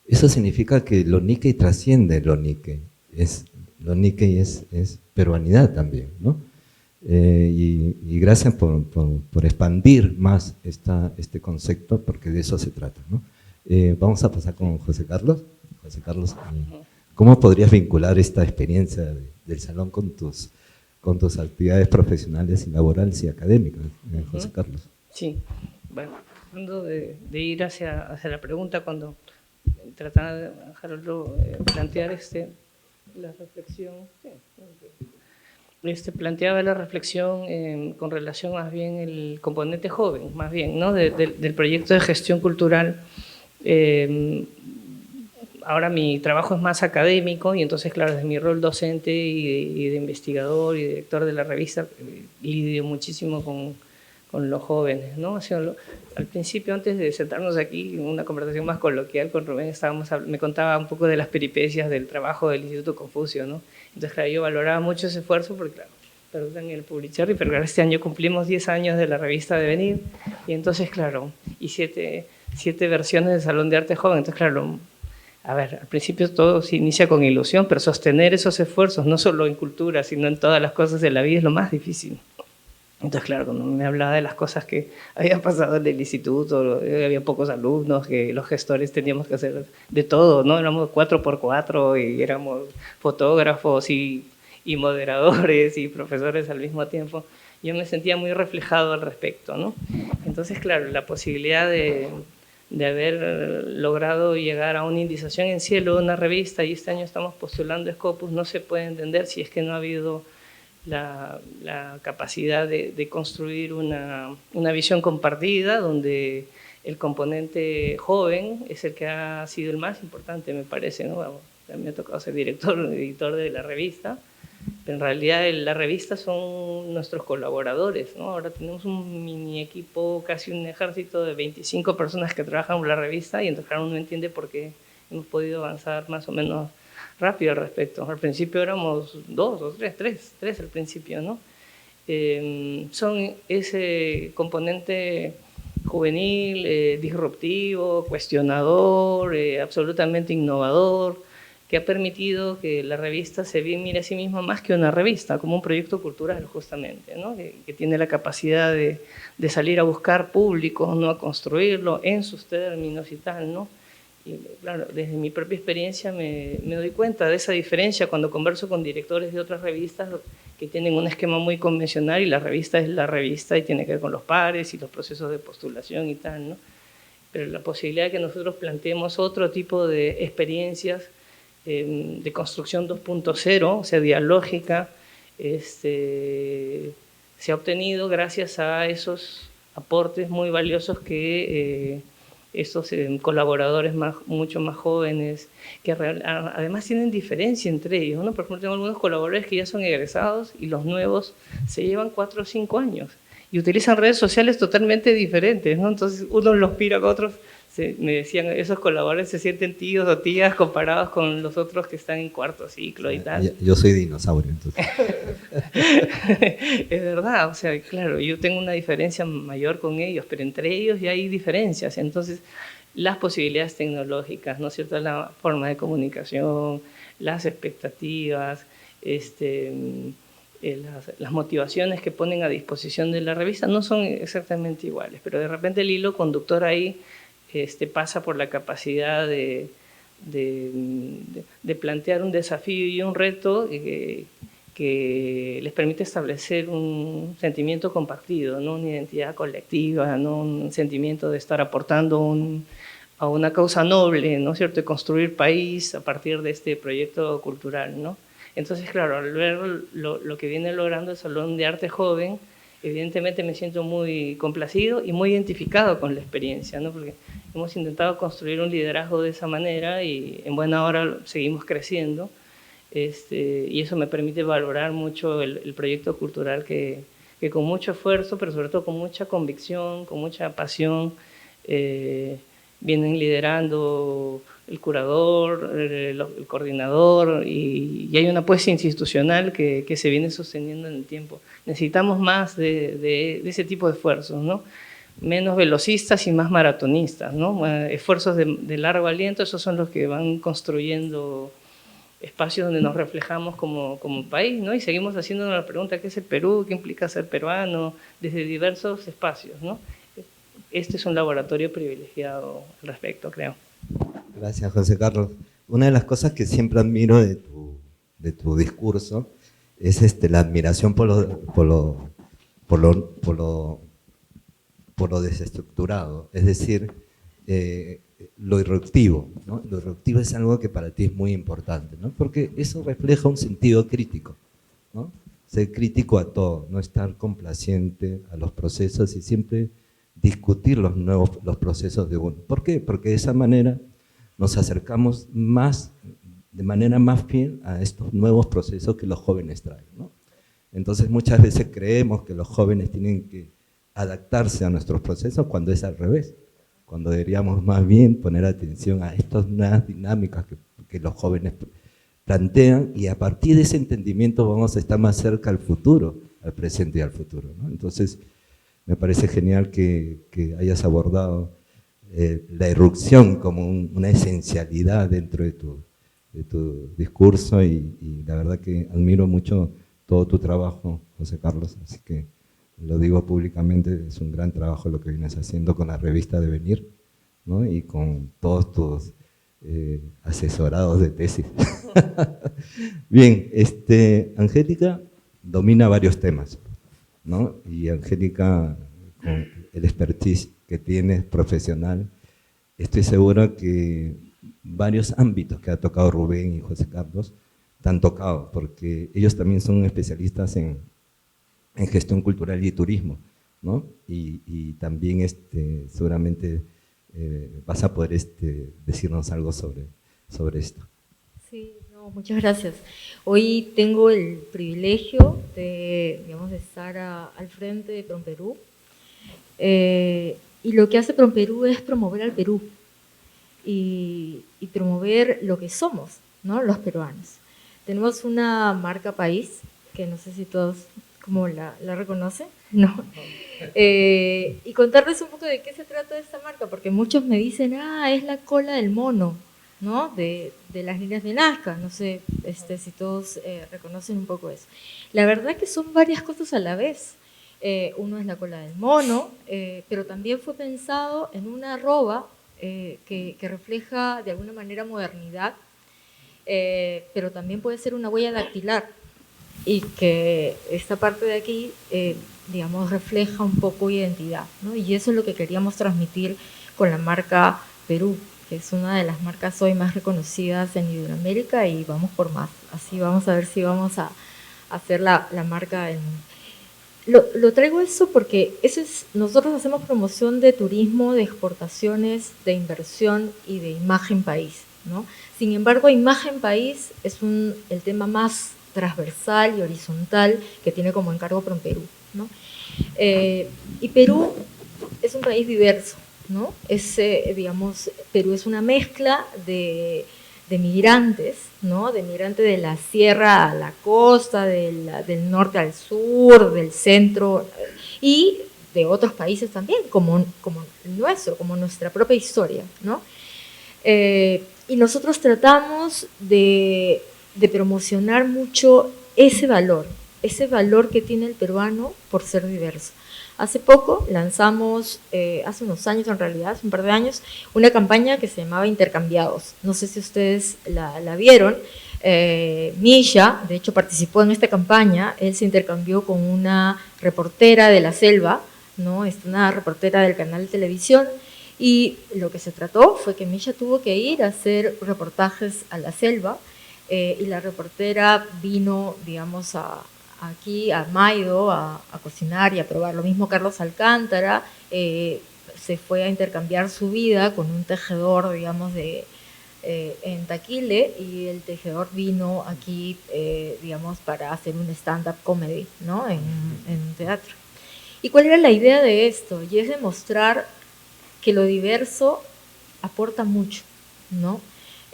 eso significa que lo Nikkei trasciende lo Nikkei. Lo Nikkei es peruanidad también, ¿no? Y gracias por expandir más este concepto, porque de eso se trata, ¿no? Vamos a pasar con José Carlos. José Carlos, ¿cómo podrías vincular esta experiencia del salón con tus actividades profesionales y laborales y académicas, José Carlos? Sí, bueno, tratando de ir hacia la pregunta, cuando trataba de Haroldo plantear la reflexión, planteaba la reflexión con relación más bien el componente joven, más bien, ¿no? Del proyecto de gestión cultural. Ahora mi trabajo es más académico y entonces, claro, desde mi rol docente y de investigador y director de la revista, lidio muchísimo con los jóvenes, ¿no? O sea, al principio, antes de sentarnos aquí, en una conversación más coloquial con Rubén, me contaba un poco de las peripecias del trabajo del Instituto Confucio, ¿no? Entonces, claro, yo valoraba mucho ese esfuerzo porque, claro, perdón, el Publicherry, pero claro, este año cumplimos 10 años de la revista Devenir y entonces, claro, y siete versiones del Salón de Arte Joven. Entonces, claro, a ver, al principio todo se inicia con ilusión, pero sostener esos esfuerzos, no solo en cultura, sino en todas las cosas de la vida, es lo más difícil. Entonces, claro, cuando me hablaba de las cosas que habían pasado en el instituto, había pocos alumnos, que los gestores teníamos que hacer de todo, ¿no? Éramos 4x4 y éramos fotógrafos y moderadores y profesores al mismo tiempo. Yo me sentía muy reflejado al respecto, ¿no? Entonces, claro, la posibilidad de haber logrado llegar a una indización en cielo de una revista, y este año estamos postulando Scopus, no se puede entender si es que no ha habido la capacidad de construir una visión compartida donde el componente joven es el que ha sido el más importante, me parece, ¿no? A mí me ha tocado ser editor de la revista, pero en realidad la revista son nuestros colaboradores, ¿no? Ahora tenemos un mini equipo, casi un ejército de 25 personas que trabajan en la revista, y entonces claro, uno entiende por qué hemos podido avanzar más o menos rápido al respecto. Al principio éramos 2 o 3 al principio, ¿no? Son ese componente juvenil, disruptivo, cuestionador, absolutamente innovador, que ha permitido que la revista se mire a sí misma más que una revista, como un proyecto cultural justamente, ¿no? que tiene la capacidad de salir a buscar público, ¿no? A construirlo en sus términos y tal, ¿no? Y claro, desde mi propia experiencia me doy cuenta de esa diferencia cuando converso con directores de otras revistas que tienen un esquema muy convencional y la revista es la revista y tiene que ver con los pares y los procesos de postulación y tal, ¿no? Pero la posibilidad de que nosotros planteemos otro tipo de experiencias de construcción 2.0, o sea, dialógica, se ha obtenido gracias a esos aportes muy valiosos que estos colaboradores mucho más jóvenes, que además tienen diferencia entre ellos, ¿no? Por ejemplo, tengo algunos colaboradores que ya son egresados y los nuevos se llevan 4 o 5 años y utilizan redes sociales totalmente diferentes, ¿no? Entonces unos los pira con otros. Me decían, esos colaboradores se sienten tíos o tías comparados con los otros que están en cuarto ciclo y tal. Yo soy dinosaurio, entonces. Es verdad, o sea, claro, yo tengo una diferencia mayor con ellos, pero entre ellos ya hay diferencias. Entonces, las posibilidades tecnológicas, ¿no es cierto?, la forma de comunicación, las expectativas, las motivaciones que ponen a disposición de la revista no son exactamente iguales, pero de repente el hilo conductor ahí pasa por la capacidad de plantear un desafío y un reto que les permite establecer un sentimiento compartido, ¿no? Una identidad colectiva, ¿no? Un sentimiento de estar aportando a una causa noble, ¿no es cierto?, de construir país a partir de este proyecto cultural, ¿no? Entonces, claro, al ver lo que viene logrando el Salón de Arte Joven, evidentemente me siento muy complacido y muy identificado con la experiencia, ¿no? Porque hemos intentado construir un liderazgo de esa manera y en buena hora seguimos creciendo, y eso me permite valorar mucho el proyecto cultural que con mucho esfuerzo, pero sobre todo con mucha convicción, con mucha pasión, vienen liderando el curador, el coordinador, y hay una apuesta institucional que se viene sosteniendo en el tiempo. Necesitamos más de ese tipo de esfuerzos, ¿no? Menos velocistas y más maratonistas, ¿no? Esfuerzos de largo aliento, esos son los que van construyendo espacios donde nos reflejamos como país, ¿no? Y seguimos haciéndonos la pregunta, ¿qué es el Perú? ¿Qué implica ser peruano? Desde diversos espacios, ¿no? Este es un laboratorio privilegiado al respecto, creo. Gracias, José Carlos. Una de las cosas que siempre admiro de tu discurso es la admiración por lo desestructurado, es decir, lo irruptivo, ¿no? Lo irruptivo es algo que para ti es muy importante, ¿no? Porque eso refleja un sentido crítico, ¿no? Ser crítico a todo, no estar complaciente a los procesos y siempre discutir los procesos de uno. ¿Por qué? Porque de esa manera nos acercamos de manera más fiel a estos nuevos procesos que los jóvenes traen, ¿no? Entonces muchas veces creemos que los jóvenes tienen que adaptarse a nuestros procesos cuando es al revés, cuando deberíamos más bien poner atención a estas nuevas dinámicas que los jóvenes plantean, y a partir de ese entendimiento vamos a estar más cerca al futuro, al presente y al futuro, ¿no? Entonces me parece genial que hayas abordado la irrupción como una esencialidad dentro de tu discurso, y la verdad que admiro mucho todo tu trabajo, José Carlos, así que lo digo públicamente, es un gran trabajo lo que vienes haciendo con la revista Devenir, ¿no? Y con todos tus asesorados de tesis. Bien, Angélica domina varios temas, ¿no? Y Angélica, con el expertise que tienes profesional, estoy seguro que varios ámbitos que ha tocado Rubén y José Carlos te han tocado, porque ellos también son especialistas en gestión cultural y turismo, ¿no? Y también seguramente vas a poder decirnos algo sobre esto. Sí, no, muchas gracias. Hoy tengo el privilegio de, digamos, de estar al frente de PROMPERÚ, y lo que hace PROMPERÚ es promover al Perú y promover lo que somos, ¿no? Los peruanos. Tenemos una marca país, que no sé si todos como la reconocen, ¿no? Y contarles un poco de qué se trata esta marca, porque muchos me dicen, es la cola del mono. ¿no? De las líneas de Nazca. No sé si todos reconocen un poco eso. La verdad que son varias cosas a la vez. Uno es la cola del mono, pero también fue pensado en una arroba que refleja de alguna manera modernidad, pero también puede ser una huella dactilar, y que esta parte de aquí, digamos, refleja un poco identidad, ¿no? Y eso es lo que queríamos transmitir con la marca Perú, que es una de las marcas hoy más reconocidas en Iberoamérica, y vamos por más. Así vamos a ver si vamos a hacer la marca del mundo. Lo traigo eso porque nosotros hacemos promoción de turismo, de exportaciones, de inversión y de imagen país, ¿no? Sin embargo, imagen país es el tema más transversal y horizontal que tiene como encargo PROMPERÚ, ¿no? Y Perú es un país diverso, ¿no? Digamos, Perú es una mezcla de migrantes, ¿no? De migrantes de la sierra a la costa, del norte al sur, del centro, y de otros países también, como el nuestro, como nuestra propia historia, ¿no? Y nosotros tratamos de promocionar mucho ese valor que tiene el peruano por ser diverso. Hace poco lanzamos, hace unos años en realidad, hace un par de años, una campaña que se llamaba Intercambiados. No sé si ustedes la vieron. Misha, de hecho, participó en esta campaña. Él se intercambió con una reportera de la selva, ¿no? Una reportera del canal de televisión, y lo que se trató fue que Misha tuvo que ir a hacer reportajes a la selva, y la reportera vino, digamos, aquí a Maido a cocinar y a probar. Lo mismo Carlos Alcántara, se fue a intercambiar su vida con un tejedor, digamos, en Taquile, y el tejedor vino aquí, digamos, para hacer un stand-up comedy, ¿no? en un teatro. ¿Y cuál era la idea de esto? Y es demostrar que lo diverso aporta mucho, ¿no?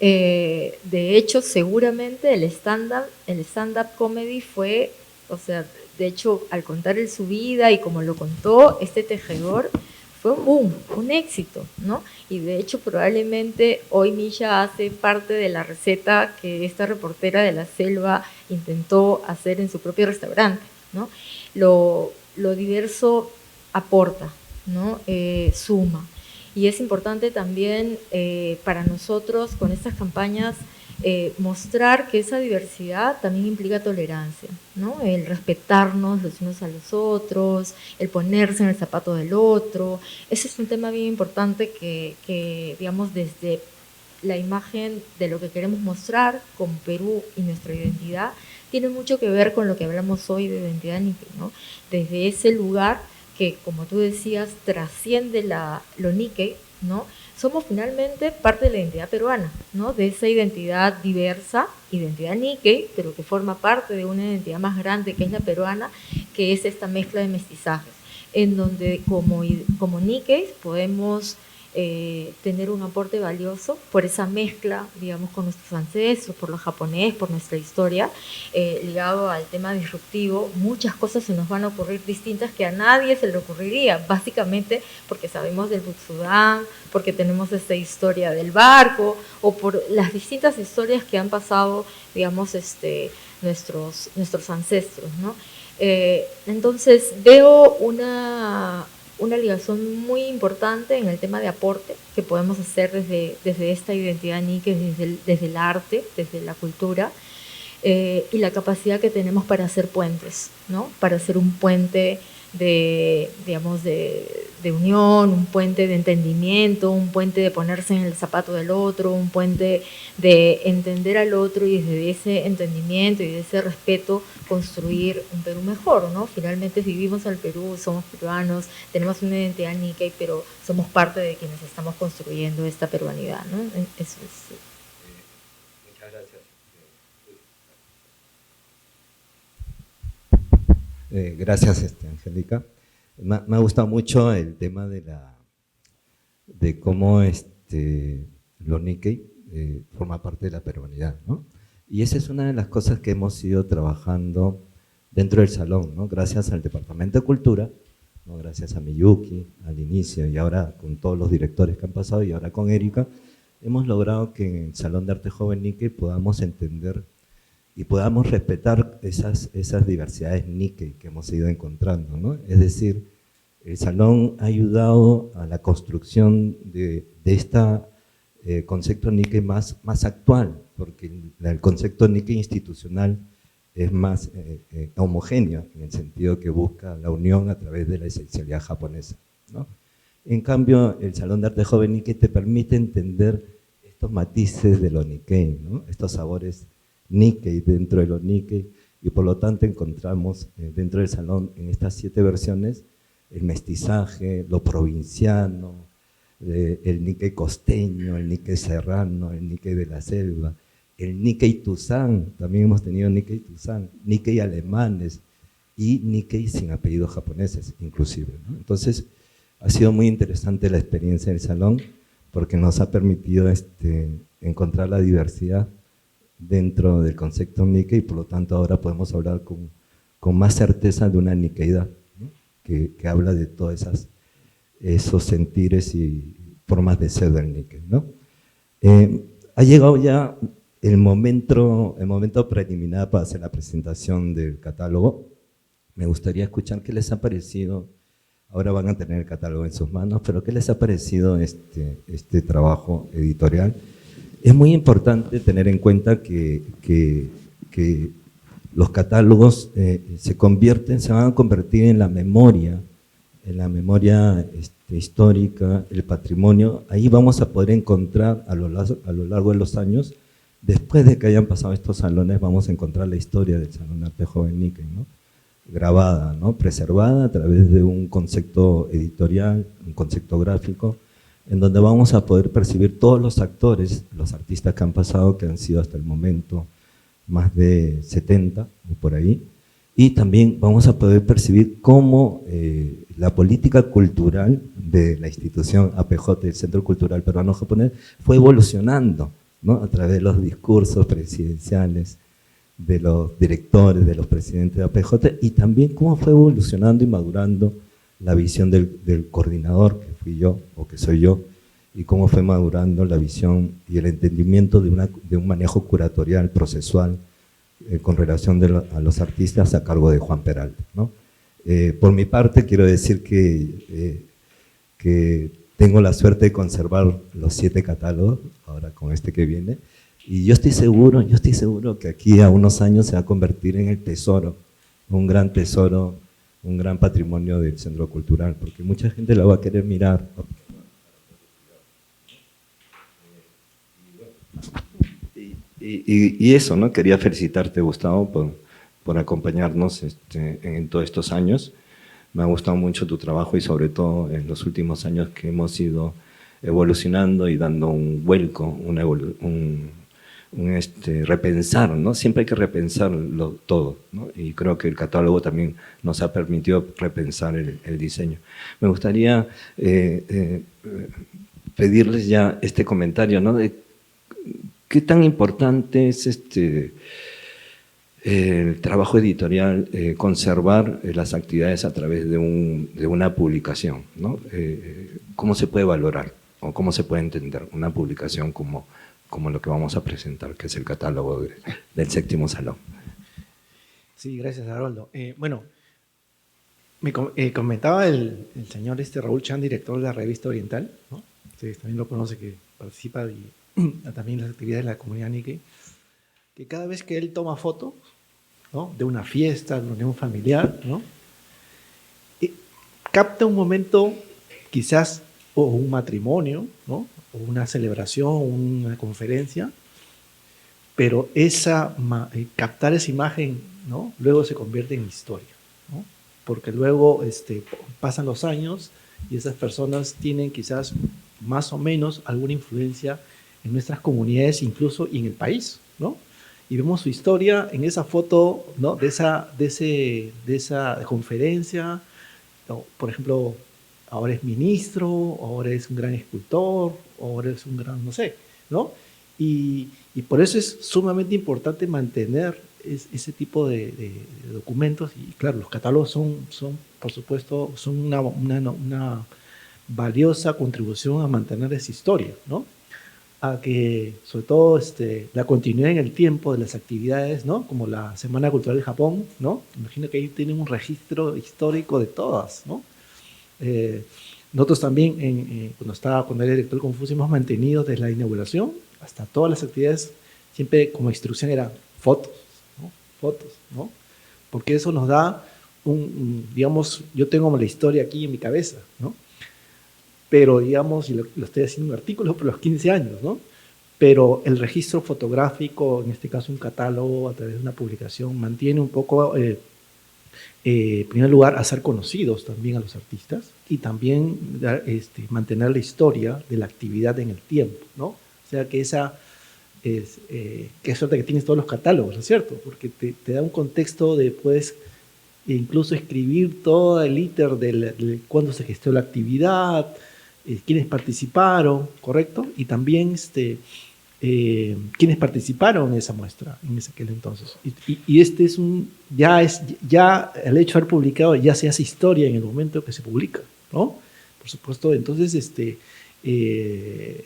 De hecho, seguramente el stand-up comedy fue, o sea, de hecho, al contar su vida y como lo contó este tejedor, fue un boom, un éxito, ¿no? Y de hecho, probablemente hoy Misha hace parte de la receta que esta reportera de la selva intentó hacer en su propio restaurante, ¿no? Lo diverso aporta, ¿no? Suma. Y es importante también para nosotros con estas campañas mostrar que esa diversidad también implica tolerancia, ¿no? El respetarnos los unos a los otros, el ponerse en el zapato del otro. Ese es un tema bien importante que digamos, desde la imagen de lo que queremos mostrar con Perú y nuestra identidad, tiene mucho que ver con lo que hablamos hoy de identidad Nikkei, ¿no? Desde ese lugar que, como tú decías, trasciende lo Nikkei, ¿no? Somos finalmente parte de la identidad peruana, ¿no? De esa identidad diversa, identidad Nikkei, pero que forma parte de una identidad más grande que es la peruana, que es esta mezcla de mestizajes, en donde como Nikkei podemos tener un aporte valioso por esa mezcla, digamos, con nuestros ancestros, por lo japonés, por nuestra historia, ligado al tema disruptivo. Muchas cosas se nos van a ocurrir distintas que a nadie se le ocurriría, básicamente porque sabemos del Buxudán, porque tenemos esta historia del barco, o por las distintas historias que han pasado, digamos, nuestros ancestros, ¿no? Entonces veo una ligación muy importante en el tema de aporte que podemos hacer desde esta identidad Nikkei, desde el arte, desde la cultura, y la capacidad que tenemos para hacer puentes, ¿no? Para hacer un puente digamos, de unión, un puente de entendimiento, un puente de ponerse en el zapato del otro, un puente de entender al otro y desde ese entendimiento y de ese respeto construir un Perú mejor, ¿no? Finalmente vivimos al Perú, somos peruanos, tenemos una identidad Nikkei, pero somos parte de quienes estamos construyendo esta peruanidad, ¿no? Eso es. Muchas gracias. Gracias, Angélica. Me ha gustado mucho el tema de cómo lo Nikkei forma parte de la peruanidad, ¿no? Y esa es una de las cosas que hemos ido trabajando dentro del salón, ¿no? Gracias al Departamento de Cultura, ¿no? Gracias a Miyuki al inicio y ahora con todos los directores que han pasado y ahora con Erika, hemos logrado que en el Salón de Arte Joven Nikkei podamos entender y podamos respetar esas diversidades Nikkei que hemos ido encontrando, ¿no? Es decir, el Salón ha ayudado a la construcción de este concepto Nikkei más actual, porque el concepto Nikkei institucional es más homogéneo, en el sentido que busca la unión a través de la esencialidad japonesa, ¿no? En cambio, el Salón de Arte Joven Nikkei te permite entender estos matices de lo Nikkei, ¿no? Estos sabores Nikkei dentro de lo Nikkei, y por lo tanto encontramos dentro del salón, en estas 7 versiones, el mestizaje, lo provinciano, el Nikkei costeño, el Nikkei serrano, el Nikkei de la selva, el Nikkei Tuzán, también hemos tenido Nikkei Tuzán, Nikkei alemanes y Nikkei sin apellidos japoneses inclusive, ¿no? Entonces, ha sido muy interesante la experiencia del salón porque nos ha permitido encontrar la diversidad dentro del concepto Nikkei, y por lo tanto ahora podemos hablar con más certeza de una Nikkeidad, ¿no? que habla de todos esos sentires y formas de ser del Nikkei, ¿no? Ha llegado ya el momento preliminar para hacer la presentación del catálogo. Me gustaría escuchar qué les ha parecido. Ahora van a tener el catálogo en sus manos, pero ¿qué les ha parecido este trabajo editorial? Es muy importante tener en cuenta que los catálogos se van a convertir en la memoria histórica, el patrimonio. Ahí vamos a poder encontrar a lo largo de los años, después de que hayan pasado estos salones, vamos a encontrar la historia del Salón de Arte Joven Nikkei, ¿no? Grabada, ¿no? Preservada a través de un concepto editorial, un concepto gráfico, en donde vamos a poder percibir todos los actores, los artistas que han pasado, que han sido hasta el momento más de 70 o por ahí, y también vamos a poder percibir cómo la política cultural de la institución APJ, el Centro Cultural Peruano Japonés, fue evolucionando, ¿no? A través de los discursos presidenciales, de los directores, de los presidentes de APJ, y también cómo fue evolucionando y madurando la visión del coordinador, que fui yo, o que soy yo, y cómo fue madurando la visión y el entendimiento de un manejo curatorial, procesual, con relación a los artistas a cargo de Juan Peralta, ¿no? Por mi parte, quiero decir que tengo la suerte de conservar los 7 catálogos, ahora con este que viene, y yo estoy seguro que aquí a unos años se va a convertir en el tesoro, un gran tesoro, un gran patrimonio del Centro Cultural, porque mucha gente la va a querer mirar. Y eso, ¿no? Quería felicitarte, Gustavo, por acompañarnos en todos estos años. Me ha gustado mucho tu trabajo y sobre todo en los últimos años que hemos ido evolucionando y dando un vuelco, repensar, ¿no? Siempre hay que repensarlo todo, ¿no? Y creo que el catálogo también nos ha permitido repensar el diseño. Me gustaría pedirles ya este comentario, ¿no? De qué tan importante es el trabajo editorial, conservar las actividades a través de una publicación, ¿no? ¿Cómo se puede valorar o cómo se puede entender una publicación como lo que vamos a presentar, que es el catálogo del 7º Salón? Sí, gracias, Haroldo. Bueno, me comentaba el señor Raúl Chan, director de la revista Oriental, ¿no? Ustedes también lo conoce, que participa también en las actividades de la comunidad Nikkei, que cada vez que él toma fotos, ¿no? De una fiesta, de una reunión familiar, ¿no? Capta un momento, quizás, o un matrimonio, ¿no? O una celebración, una conferencia, pero captar esa imagen, ¿no? Luego se convierte en historia, ¿no? Porque luego pasan los años y esas personas tienen quizás más o menos alguna influencia en nuestras comunidades, incluso y en el país, ¿no? Y vemos su historia en esa foto, ¿no? de esa conferencia, ¿no? Por ejemplo, ahora es ministro, ahora es un gran escultor, ahora es un gran, no sé, ¿no? Y por eso es sumamente importante mantener ese tipo de documentos, y claro, los catálogos son por supuesto, son una valiosa contribución a mantener esa historia, ¿no? a que, sobre todo, la continuidad en el tiempo de las actividades, ¿no? Como la Semana Cultural de Japón, ¿no? Imagino que ahí tienen un registro histórico de todas, ¿no? Nosotros también, cuando era director de Confucio, hemos mantenido desde la inauguración hasta todas las actividades, siempre como instrucción era fotos, ¿no? Fotos, ¿no? Porque eso nos da digamos, yo tengo la historia aquí en mi cabeza, ¿no? Pero, digamos, y lo estoy haciendo un artículo por los 15 años, ¿no? Pero el registro fotográfico, en este caso un catálogo a través de una publicación, mantiene un poco, en primer lugar, hacer conocidos también a los artistas y también mantener la historia de la actividad en el tiempo, ¿no? O sea que esa es, qué suerte que tienes todos los catálogos, ¿no es cierto? Porque te da un contexto de, puedes incluso escribir todo el íter de cuándo se gestó la actividad, quiénes participaron, ¿correcto? Y también quiénes participaron en esa muestra en aquel entonces. Y este es ya el hecho de haber publicado ya se hace historia en el momento que se publica, ¿no? Por supuesto, entonces el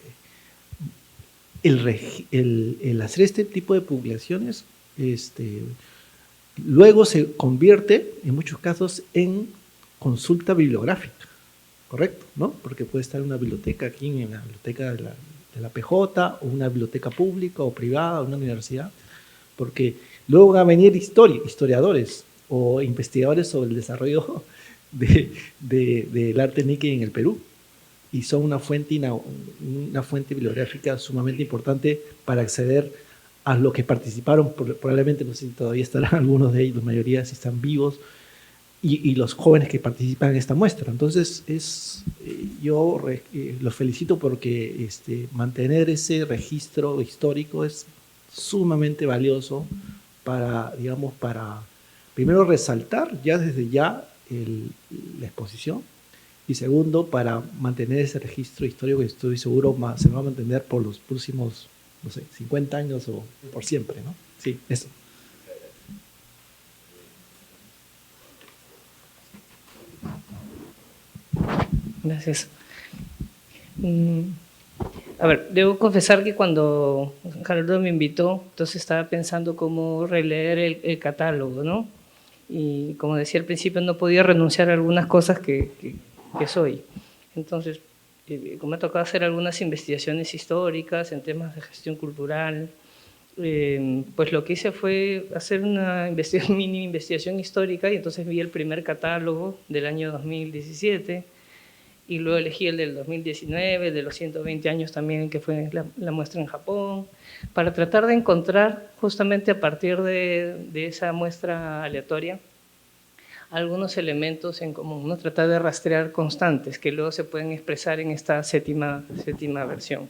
hacer este tipo de publicaciones luego se convierte en muchos casos en consulta bibliográfica, ¿correcto? ¿No? Porque puede estar en una biblioteca aquí, en la biblioteca de la PJ, o una biblioteca pública o privada, o una universidad, porque luego van a venir historiadores o investigadores sobre el desarrollo del arte níquel en el Perú, y son una fuente bibliográfica sumamente importante para acceder a los que participaron, probablemente, no sé si todavía estarán algunos de ellos, la mayoría si están vivos, y los jóvenes que participan en esta muestra. Entonces, yo los felicito porque mantener ese registro histórico es sumamente valioso para, digamos, para primero resaltar ya desde ya la exposición, y segundo, para mantener ese registro histórico que estoy seguro se va a mantener por los próximos, no sé, 50 años o por siempre, ¿no? Sí, eso. Gracias. A ver, debo confesar que cuando Gerardo me invitó, entonces estaba pensando cómo releer el catálogo, ¿no? Y como decía al principio, no podía renunciar a algunas cosas que soy. Entonces, como me ha tocado hacer algunas investigaciones históricas en temas de gestión cultural, pues lo que hice fue hacer una mini investigación histórica, y entonces vi el primer catálogo del año 2017, y luego elegí el del 2019, de los 120 años también, que fue la muestra en Japón, para tratar de encontrar justamente a partir de esa muestra aleatoria algunos elementos en común, ¿no? Tratar de rastrear constantes que luego se pueden expresar en esta séptima versión.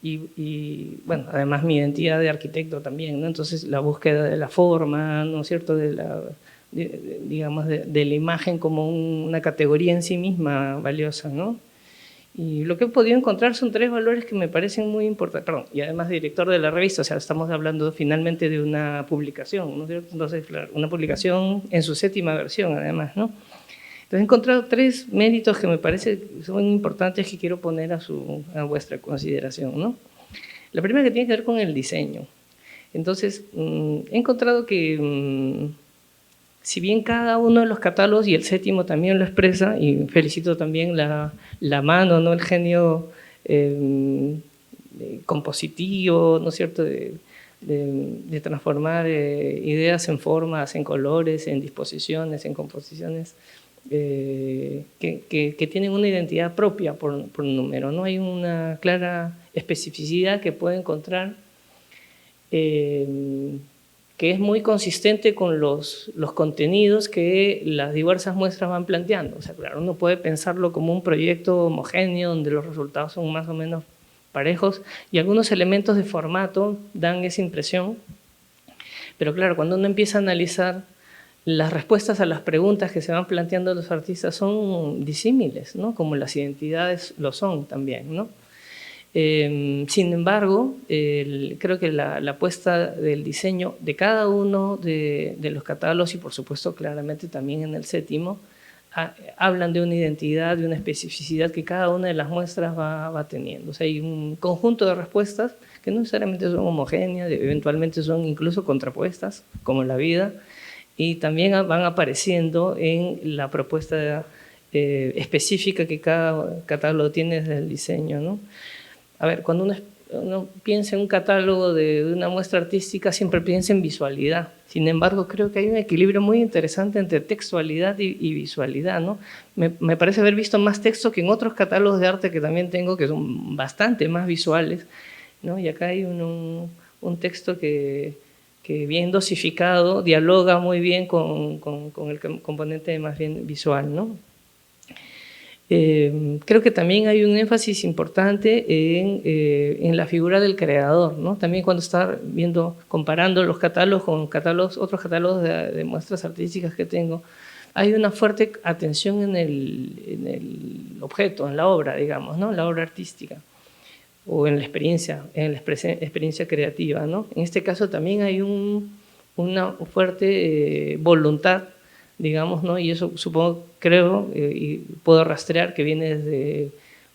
Y bueno, además mi identidad de arquitecto también, ¿no? Entonces la búsqueda de la forma, ¿no es cierto?, digamos, de la imagen como una categoría en sí misma valiosa, ¿no? Y lo que he podido encontrar son 3 valores que me parecen muy importantes. Perdón, y además director de la revista, o sea, estamos hablando finalmente de una publicación, ¿no es cierto? Entonces, claro, una publicación en su 7ª versión, además, ¿no? Entonces he encontrado 3 méritos que me parece son importantes, que quiero poner a vuestra consideración, ¿no? La primera, que tiene que ver con el diseño. Entonces, he encontrado que si bien cada uno de los catálogos, y el 7º también lo expresa, y felicito también la mano, ¿no?, el genio compositivo, ¿no es cierto?, de transformar ideas en formas, en colores, en disposiciones, en composiciones, que tienen una identidad propia por un número, ¿no? Hay una clara especificidad que puedo encontrar, que es muy consistente con los contenidos que las diversas muestras van planteando. O sea, claro, uno puede pensarlo como un proyecto homogéneo donde los resultados son más o menos parejos, y algunos elementos de formato dan esa impresión, pero claro, cuando uno empieza a analizar las respuestas a las preguntas que se van planteando los artistas son disímiles, ¿no?, como las identidades lo son también, ¿no? Sin embargo, creo que la apuesta del diseño de cada uno de los catálogos, y por supuesto claramente también en el 7º, hablan de una identidad, de una especificidad que cada una de las muestras va teniendo. O sea, hay un conjunto de respuestas que no necesariamente son homogéneas, eventualmente son incluso contrapuestas, como en la vida, y también van apareciendo en la propuesta específica que cada catálogo tiene desde el diseño, ¿no? A ver, cuando uno piensa en un catálogo de una muestra artística, siempre piensa en visualidad. Sin embargo, creo que hay un equilibrio muy interesante entre textualidad y visualidad, ¿no? Me parece haber visto más texto que en otros catálogos de arte que también tengo, que son bastante más visuales, ¿no? Y acá hay un texto que bien dosificado dialoga muy bien con el componente más bien visual, ¿no? Creo que también hay un énfasis importante en la figura del creador, ¿no? También cuando está comparando los catálogos con otros catálogos de muestras artísticas que tengo, hay una fuerte atención en el objeto, en la obra, digamos, ¿no? La obra artística o en la experiencia creativa, ¿no? En este caso también hay una fuerte voluntad, digamos, ¿no? Y eso supongo, creo, y puedo rastrear que viene desde,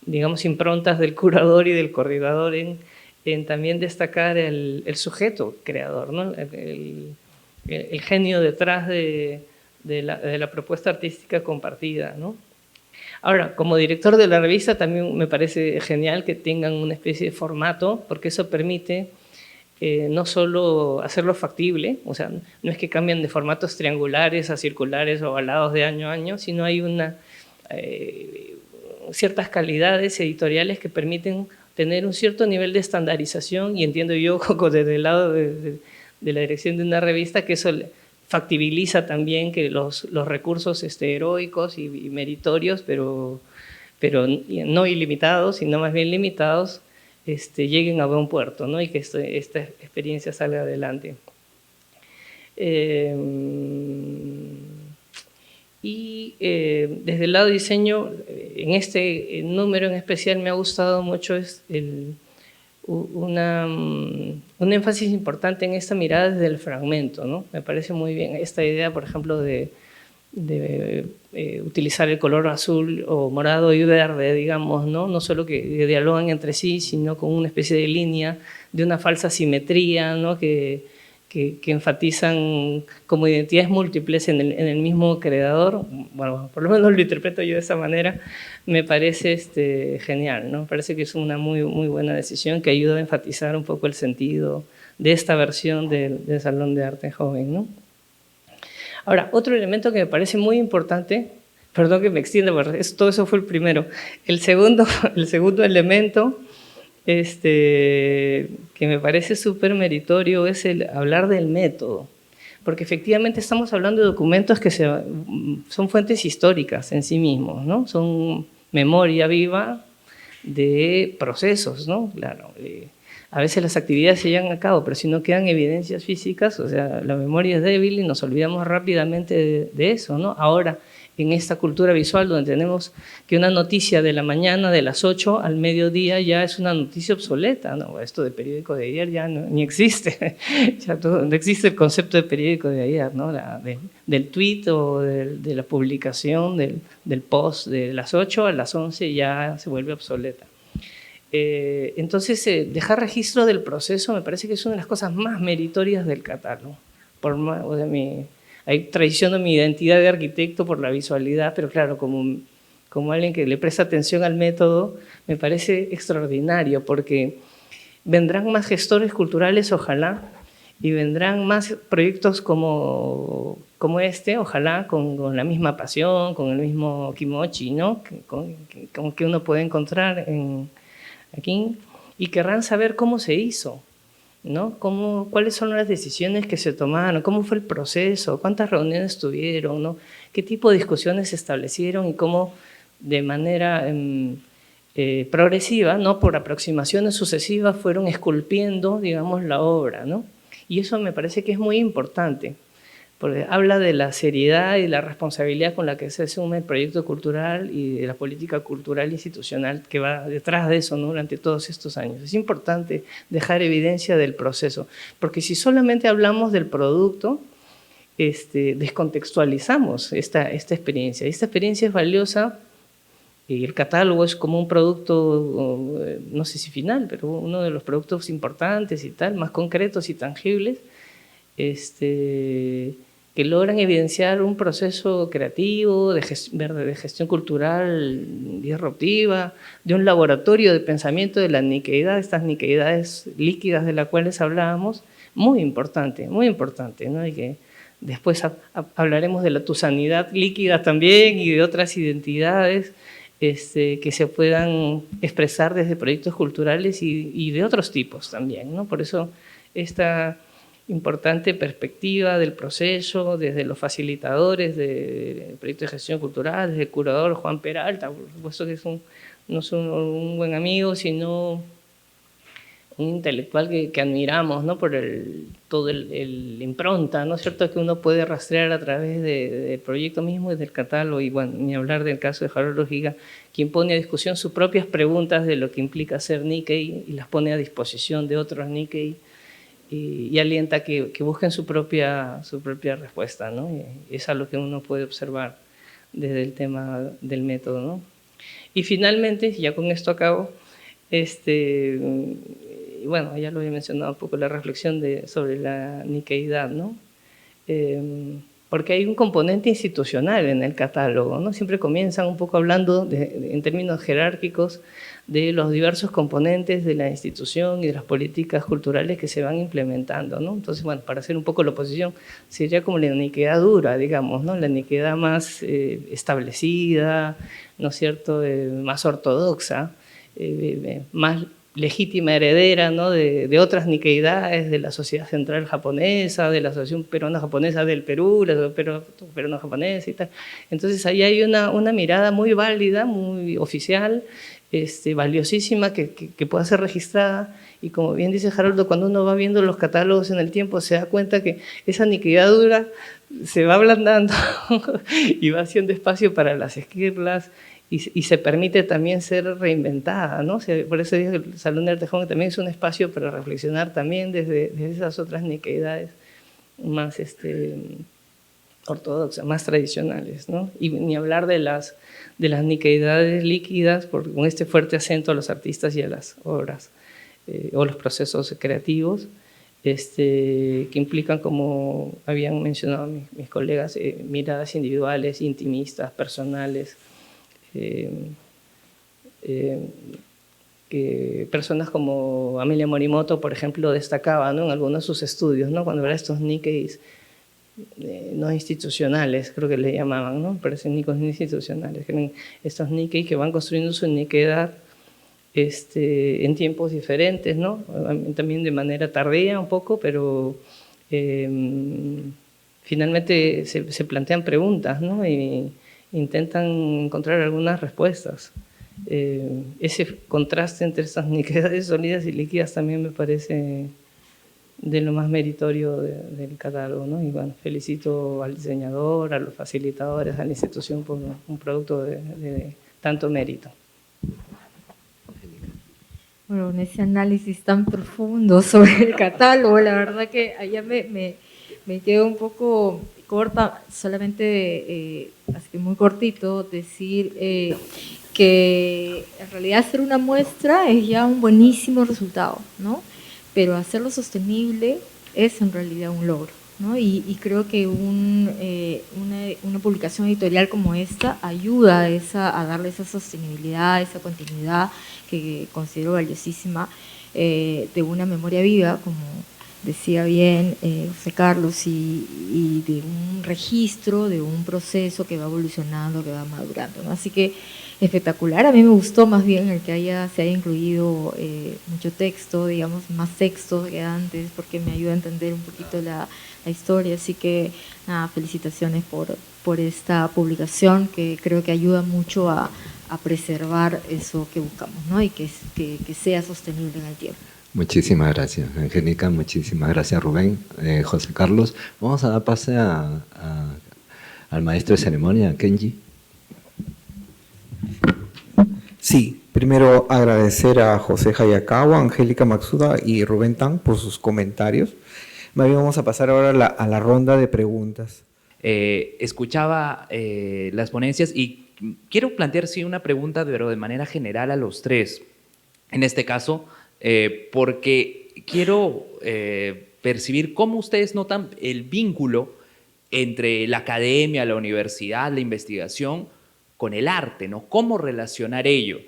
digamos, improntas del curador y del coordinador en también destacar el sujeto creador, ¿no? El genio detrás de la propuesta artística compartida, ¿no? Ahora, como director de la revista también me parece genial que tengan una especie de formato, porque eso permite no solo hacerlo factible, o sea, no es que cambien de formatos triangulares a circulares o ovalados de año a año, sino hay ciertas calidades editoriales que permiten tener un cierto nivel de estandarización, y entiendo yo desde el lado de la dirección de una revista que eso factibiliza también que los recursos heroicos y meritorios, pero no ilimitados, sino más bien limitados, lleguen a buen puerto, ¿no? Y que esta experiencia salga adelante. Desde el lado de diseño, en este número en especial me ha gustado mucho un énfasis importante en esta mirada desde el fragmento, ¿no? Me parece muy bien esta idea, por ejemplo, de utilizar el color azul o morado y verde, digamos, no solo que dialogan entre sí, sino con una especie de línea de una falsa simetría, ¿no? que enfatizan como identidades múltiples en el mismo creador. Bueno, por lo menos lo interpreto yo de esa manera. Me parece genial, ¿no? Parece que es una muy, muy buena decisión que ayuda a enfatizar un poco el sentido de esta versión del Salón de Arte Joven, ¿no? Ahora, otro elemento que me parece muy importante, perdón que me extienda, porque todo eso fue el primero. El segundo elemento que me parece súper meritorio es el hablar del método, porque efectivamente estamos hablando de documentos que son fuentes históricas en sí mismos, ¿no? Son memoria viva de procesos, ¿no? Claro, a veces las actividades se llevan a cabo, pero si no quedan evidencias físicas, o sea, la memoria es débil y nos olvidamos rápidamente de eso, ¿no? Ahora, en esta cultura visual donde tenemos que una noticia de la mañana de las 8 al mediodía ya es una noticia obsoleta, ¿no? Esto de periódico de ayer ya ni existe, ya no existe el concepto de periódico de ayer, ¿no? Del tweet o de la publicación del post de las 8 a las 11 ya se vuelve obsoleta. Entonces, dejar registro del proceso me parece que es una de las cosas más meritorias del catálogo. Hay traiciono mi identidad de arquitecto por la visualidad, pero claro, como alguien que le presta atención al método, me parece extraordinario, porque vendrán más gestores culturales, ojalá, y vendrán más proyectos como este, ojalá, con la misma pasión, con el mismo kimochi, ¿no? que uno puede encontrar aquí, y querrán saber cómo se hizo, ¿no? ¿Cuáles son las decisiones que se tomaron? ¿Cómo fue el proceso? ¿Cuántas reuniones tuvieron? ¿No? ¿Qué tipo de discusiones se establecieron? Y cómo de manera progresiva, ¿no? Por aproximaciones sucesivas, fueron esculpiendo, digamos, la obra, ¿no? Y eso me parece que es muy importante, porque habla de la seriedad y la responsabilidad con la que se asume el proyecto cultural y de la política cultural institucional que va detrás de eso, ¿no? Durante todos estos años. Es importante dejar evidencia del proceso, porque si solamente hablamos del producto, descontextualizamos esta experiencia. Esta experiencia es valiosa y el catálogo es como un producto, no sé si final, pero uno de los productos importantes y tal, más concretos y tangibles, que logran evidenciar un proceso creativo, de gestión cultural disruptiva, de un laboratorio de pensamiento de la niqueidad, estas niqueidades líquidas de las cuales hablábamos, muy importante, ¿no? Y que después hablaremos de la tusanidad líquida también y de otras identidades que se puedan expresar desde proyectos culturales y de otros tipos también, ¿no? Por eso esta importante perspectiva del proceso, desde los facilitadores del proyecto de gestión cultural, desde el curador Juan Peralta, por supuesto que es no solo un buen amigo, sino un intelectual que admiramos, ¿no? Por todo el impronta, ¿no es cierto?, que uno puede rastrear a través del proyecto mismo y del catálogo, y bueno, ni hablar del caso de Harold Ojiga, quien pone a discusión sus propias preguntas de lo que implica ser Nikkei y las pone a disposición de otros Nikkei, y alienta que busquen su propia respuesta, ¿no? Y es algo que uno puede observar desde el tema del método, ¿no? Y finalmente, ya con esto acabo, bueno, ya lo había mencionado un poco, la reflexión sobre la niqueidad, ¿no? Porque hay un componente institucional en el catálogo, ¿no? Siempre comienzan un poco hablando en términos jerárquicos de los diversos componentes de la institución y de las políticas culturales que se van implementando, ¿no? Entonces, bueno, para hacer un poco la oposición, sería como la niqueidad dura, digamos, ¿no? La niqueidad más establecida, ¿no es cierto?, más ortodoxa, más legítima heredera, ¿no?, de otras niqueidades, de la Sociedad Central Japonesa, de la Asociación Peruana Japonesa del Perú, la Peruana Japonesa y tal. Entonces ahí hay una mirada muy válida, muy oficial, valiosísima, que pueda ser registrada, y como bien dice Haroldo, cuando uno va viendo los catálogos en el tiempo se da cuenta que esa niqueidad dura se va ablandando y va haciendo espacio para las esquirlas, y se permite también ser reinventada, ¿no? O sea, por eso digo que el Salón de Arte Joven también es un espacio para reflexionar también desde esas otras niqueidades más ortodoxas, más tradicionales, ¿no? Y ni hablar de las niqueidades líquidas, con este fuerte acento a los artistas y a las obras, o los procesos creativos, que implican, como habían mencionado mis colegas, miradas individuales, intimistas, personales, que personas como Amelia Morimoto, por ejemplo, destacaba, ¿no?, en algunos de sus estudios, ¿no?, cuando era estos Nikkeis no institucionales, creo que le llamaban, ¿no?, parecen Nikkos no institucionales, que eran estos Nikkei que van construyendo su niqueidad en tiempos diferentes, ¿no?, también de manera tardía un poco, pero finalmente se plantean preguntas, ¿no?, y intentan encontrar algunas respuestas. Ese contraste entre estas niqueidades sólidas y líquidas también me parece de lo más meritorio del catálogo, ¿no? Y bueno, felicito al diseñador, a los facilitadores, a la institución por un producto de tanto mérito. Bueno, en ese análisis tan profundo sobre el catálogo, la verdad que allá me quedo un poco corta, solamente, así que muy cortito, decir que en realidad hacer una muestra es ya un buenísimo resultado, ¿no? Pero hacerlo sostenible es en realidad un logro, ¿no? Y creo que una publicación editorial como esta ayuda a darle esa sostenibilidad, esa continuidad que considero valiosísima, de una memoria viva, como decía bien José Carlos, y de un registro, de un proceso que va evolucionando, que va madurando, ¿no? Así que espectacular. A mí me gustó más bien el que se haya incluido mucho texto, digamos, más texto que antes, porque me ayuda a entender un poquito la historia. Así que nada, felicitaciones por esta publicación, que creo que ayuda mucho a preservar eso que buscamos, ¿no? Y que sea sostenible en el tiempo. Muchísimas gracias, Angélica. Muchísimas gracias, Rubén. José Carlos, vamos a dar pase al maestro de ceremonia, Kenji. Sí, primero agradecer a José Hayakawa, Angélica Matsuda y Rubén Tan por sus comentarios. Más bien vamos a pasar ahora a la ronda de preguntas. Escuchaba las ponencias y quiero plantear sí una pregunta, pero de manera general a los tres. En este caso, porque quiero percibir cómo ustedes notan el vínculo entre la academia, la universidad, la investigación con el arte, ¿no? ¿Cómo relacionar ello?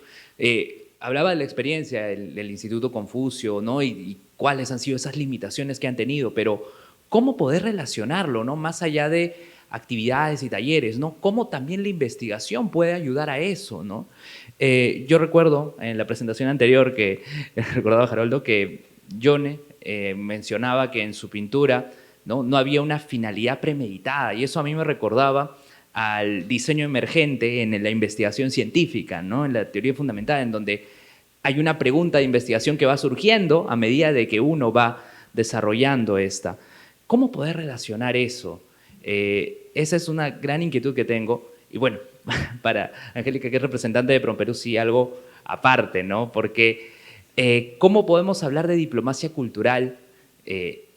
Hablaba de la experiencia del Instituto Confucio, ¿no? Y cuáles han sido esas limitaciones que han tenido, pero ¿cómo poder relacionarlo, ¿no? Más allá de actividades y talleres, ¿no? ¿Cómo también la investigación puede ayudar a eso, ¿no? Yo recuerdo en la presentación anterior que recordaba Haroldo que Yone mencionaba que en su pintura no había una finalidad premeditada, y eso a mí me recordaba al diseño emergente en la investigación científica, ¿no? En la teoría fundamental, en donde hay una pregunta de investigación que va surgiendo a medida de que uno va desarrollando esta. ¿Cómo poder relacionar eso? Esa es una gran inquietud que tengo. Y bueno, para Angélica, que es representante de PROMPERÚ, sí, algo aparte, ¿no? Porque ¿cómo podemos hablar de diplomacia cultural,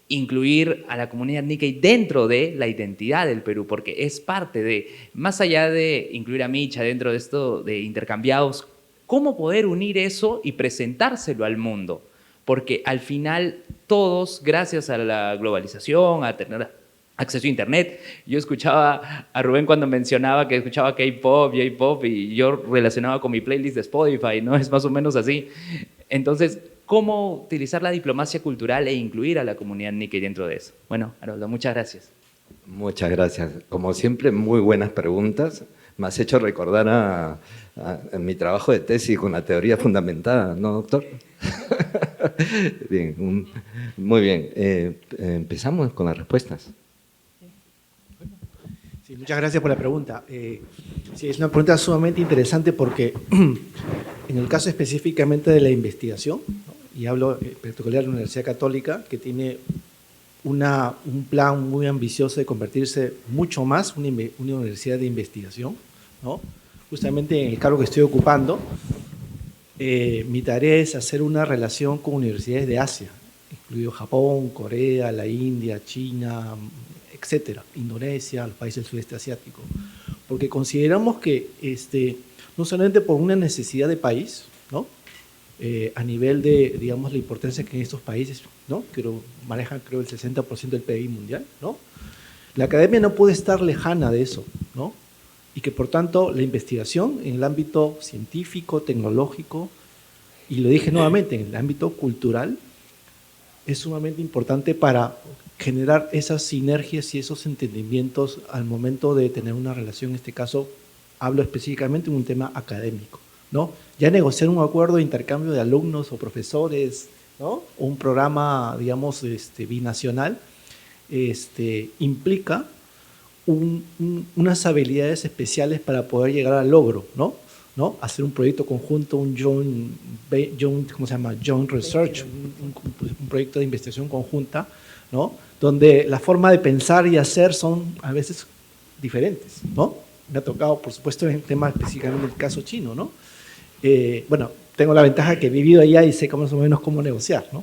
incluir a la comunidad Nikkei dentro de la identidad del Perú? Porque es parte de, más allá de incluir a Micha dentro de esto de intercambiados, ¿cómo poder unir eso y presentárselo al mundo? Porque al final todos, gracias a la globalización, a tener acceso a internet, yo escuchaba a Rubén cuando mencionaba que escuchaba K-pop, J-pop, y yo relacionaba con mi playlist de Spotify, ¿no? Es más o menos así. Entonces, ¿cómo utilizar la diplomacia cultural e incluir a la comunidad Nikkei dentro de eso? Bueno, Haroldo, muchas gracias. Muchas gracias. Como siempre, muy buenas preguntas. Me has hecho recordar a mi trabajo de tesis con la teoría fundamentada, ¿no, doctor? Bien, muy bien. Empezamos con las respuestas. Sí, muchas gracias por la pregunta. Sí, es una pregunta sumamente interesante porque en el caso específicamente de la investigación, ¿no? Y hablo en particular de la Universidad Católica, que tiene un plan muy ambicioso de convertirse mucho más una universidad de investigación, ¿no? Justamente en el cargo que estoy ocupando, mi tarea es hacer una relación con universidades de Asia, incluido Japón, Corea, la India, China, etcétera, Indonesia, los países del sudeste asiático, porque consideramos que no solamente por una necesidad de país, ¿no? A nivel de, digamos, la importancia que en estos países, ¿no? Manejan, creo, el 60% del PIB mundial, ¿no? La academia no puede estar lejana de eso, ¿no? Y que, por tanto, la investigación en el ámbito científico, tecnológico, y lo dije nuevamente, en el ámbito cultural, es sumamente importante para generar esas sinergias y esos entendimientos al momento de tener una relación. En este caso, hablo específicamente de un tema académico, ¿no? Ya negociar un acuerdo de intercambio de alumnos o profesores, ¿no? O un programa, digamos, binacional, implica unas habilidades especiales para poder llegar al logro, ¿no? Hacer un proyecto conjunto, joint research, un proyecto de investigación conjunta, ¿no? Donde la forma de pensar y hacer son a veces diferentes, ¿no? Me ha tocado, por supuesto, en el tema específicamente del caso chino, ¿no? Bueno, tengo la ventaja que he vivido allá y sé más o menos cómo negociar, ¿no?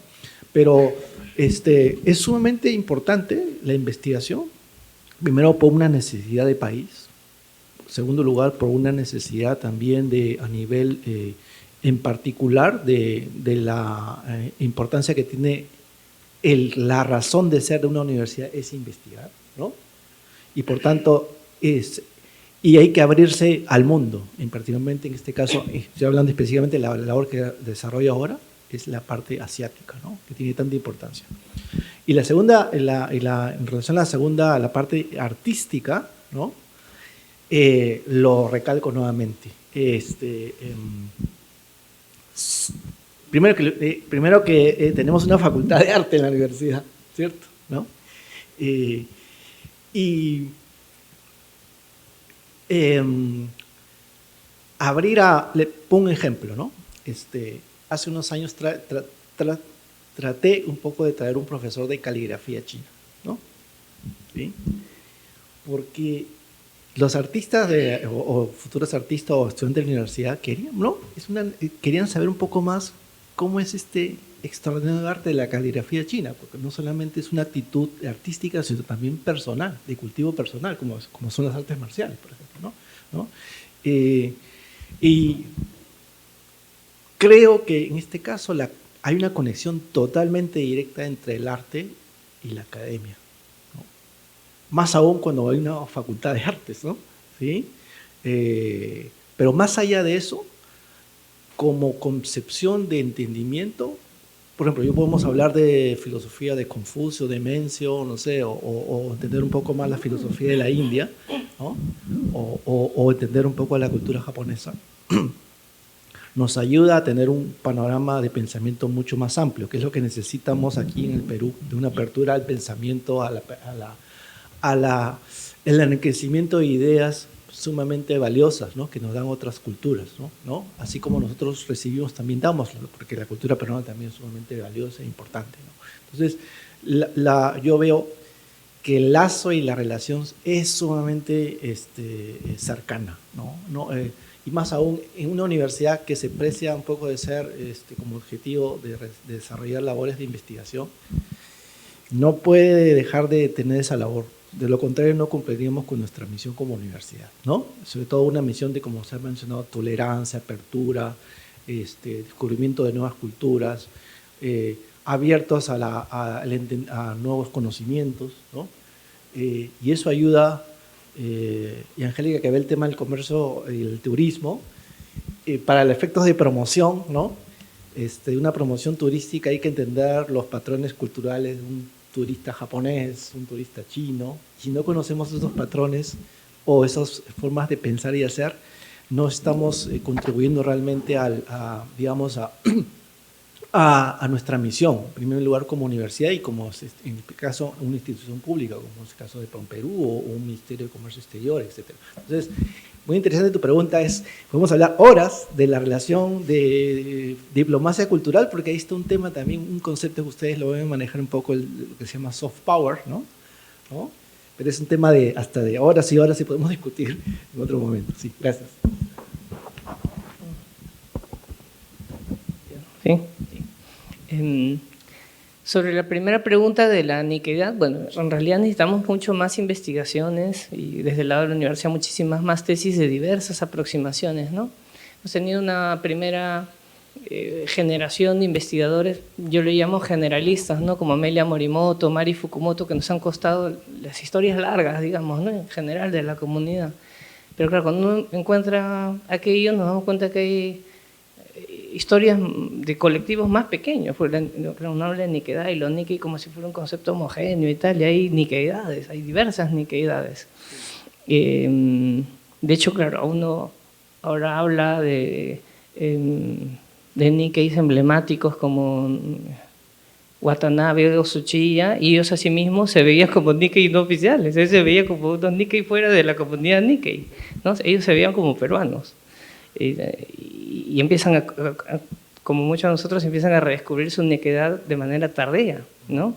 Pero es sumamente importante la investigación, primero por una necesidad de país, en segundo lugar por una necesidad también a nivel en particular de la importancia que tiene la razón de ser de una universidad es investigar, ¿no? Y por tanto y hay que abrirse al mundo, particularmente en este caso, estoy hablando específicamente de la labor que desarrollo ahora, es la parte asiática, ¿no? Que tiene tanta importancia. Y la segunda, en relación a la parte artística, ¿no? Lo recalco nuevamente. Primero que tenemos una facultad de arte en la universidad, ¿cierto? ¿No? Le pongo un ejemplo, ¿no? Hace unos años traté un poco de traer un profesor de caligrafía china, ¿no? ¿Sí? Porque los artistas o futuros artistas o estudiantes de la universidad querían, ¿no? Querían saber un poco más cómo es este extraordinario arte de la caligrafía china, porque no solamente es una actitud artística, sino también personal, de cultivo personal, como son las artes marciales, por ejemplo, ¿no? Y creo que en este caso hay una conexión totalmente directa entre el arte y la academia, ¿no? Más aún cuando hay una facultad de artes, ¿no? ¿Sí? Pero más allá de eso, como concepción de entendimiento, por ejemplo, yo podemos hablar de filosofía de Confucio, de Mencio, no sé, o entender un poco más la filosofía de la India, ¿no? O entender un poco la cultura japonesa. Nos ayuda a tener un panorama de pensamiento mucho más amplio, que es lo que necesitamos aquí en el Perú, de una apertura al pensamiento, el enriquecimiento de ideas sumamente valiosas, ¿no? Que nos dan otras culturas, ¿no? Así como nosotros recibimos, también damos, porque la cultura peruana también es sumamente valiosa e importante, ¿no? Entonces, yo veo que el lazo y la relación es sumamente cercana, ¿no? Y más aún en una universidad que se precia un poco de ser como objetivo de desarrollar labores de investigación, no puede dejar de tener esa labor. De lo contrario, no cumpliríamos con nuestra misión como universidad, ¿no? Sobre todo una misión de, como se ha mencionado, tolerancia, apertura, descubrimiento de nuevas culturas, abiertos a nuevos conocimientos, ¿no? Y eso ayuda, y Angélica, que ve el tema del comercio y el turismo, para los efectos de promoción, ¿no? Una promoción turística hay que entender los patrones culturales de un turista japonés, un turista chino. Si no conocemos esos patrones o esas formas de pensar y hacer, no estamos contribuyendo realmente digamos, a nuestra misión, en primer lugar como universidad y como en este caso una institución pública, como es el caso de Perú o un Ministerio de Comercio Exterior, etc. Entonces, muy interesante tu pregunta, podemos hablar horas de la relación de diplomacia cultural, porque ahí está un tema también, un concepto que ustedes lo deben manejar un poco, lo que se llama soft power, ¿no? Pero es un tema hasta de horas y horas y podemos discutir en otro momento. Sí, gracias. Sí. Sobre la primera pregunta de la niqueidad, bueno, en realidad necesitamos mucho más investigaciones y desde el lado de la universidad muchísimas más tesis de diversas aproximaciones, ¿no? Hemos tenido una primera generación de investigadores, yo le llamo generalistas, ¿no? Como Amelia Morimoto, Mari Fukumoto, que nos han costado las historias largas, digamos, ¿no? En general de la comunidad. Pero claro, cuando uno encuentra aquello, nos damos cuenta que hay historias de colectivos más pequeños, porque uno habla de niqueidad y lo nikkei como si fuera un concepto homogéneo y tal, y hay niqueidades, hay diversas niqueidades. De hecho, claro, uno ahora habla de nikkeis emblemáticos como Watanabe o Tsuchiya, y ellos asimismo se veían como nikkei no oficiales, ellos se veían como unos nikkei fuera de la comunidad nikkei, ¿no? Ellos se veían como peruanos. Y empiezan como muchos de nosotros, empiezan a redescubrir su niqueidad de manera tardía, ¿no?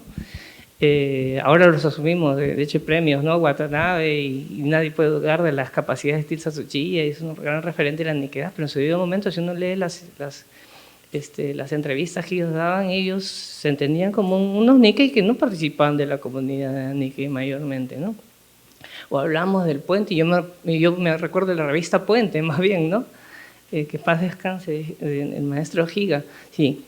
Ahora los asumimos, de hecho hay premios, ¿no? Watanabe, y nadie puede dudar de las capacidades de Stilsa Tsuchiya, y es un gran referente de la niqueidad, pero en su debido momento, si uno lee las entrevistas que ellos daban, ellos se entendían como unos nikkei que no participaban de la comunidad nikkei mayormente, ¿no? O hablamos del Puente, y yo me recuerdo de la revista Puente, más bien, ¿no? Que paz descanse, el maestro Giga, sí.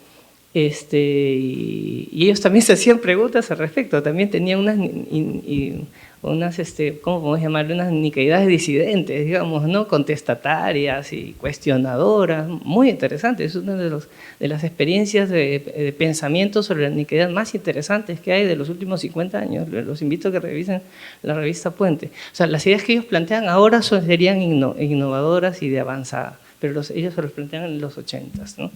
Y ellos también se hacían preguntas al respecto, también tenían unas ¿cómo podemos llamarle? Unas niqueidades disidentes, digamos, ¿no? Contestatarias y cuestionadoras, muy interesantes. Es una de las experiencias de pensamiento sobre la niqueidad más interesantes que hay de los últimos 50 años. Los invito a que revisen la revista Puente. O sea, las ideas que ellos plantean ahora serían innovadoras y de avanzada, pero ellos se los plantean en los 80s, ¿no?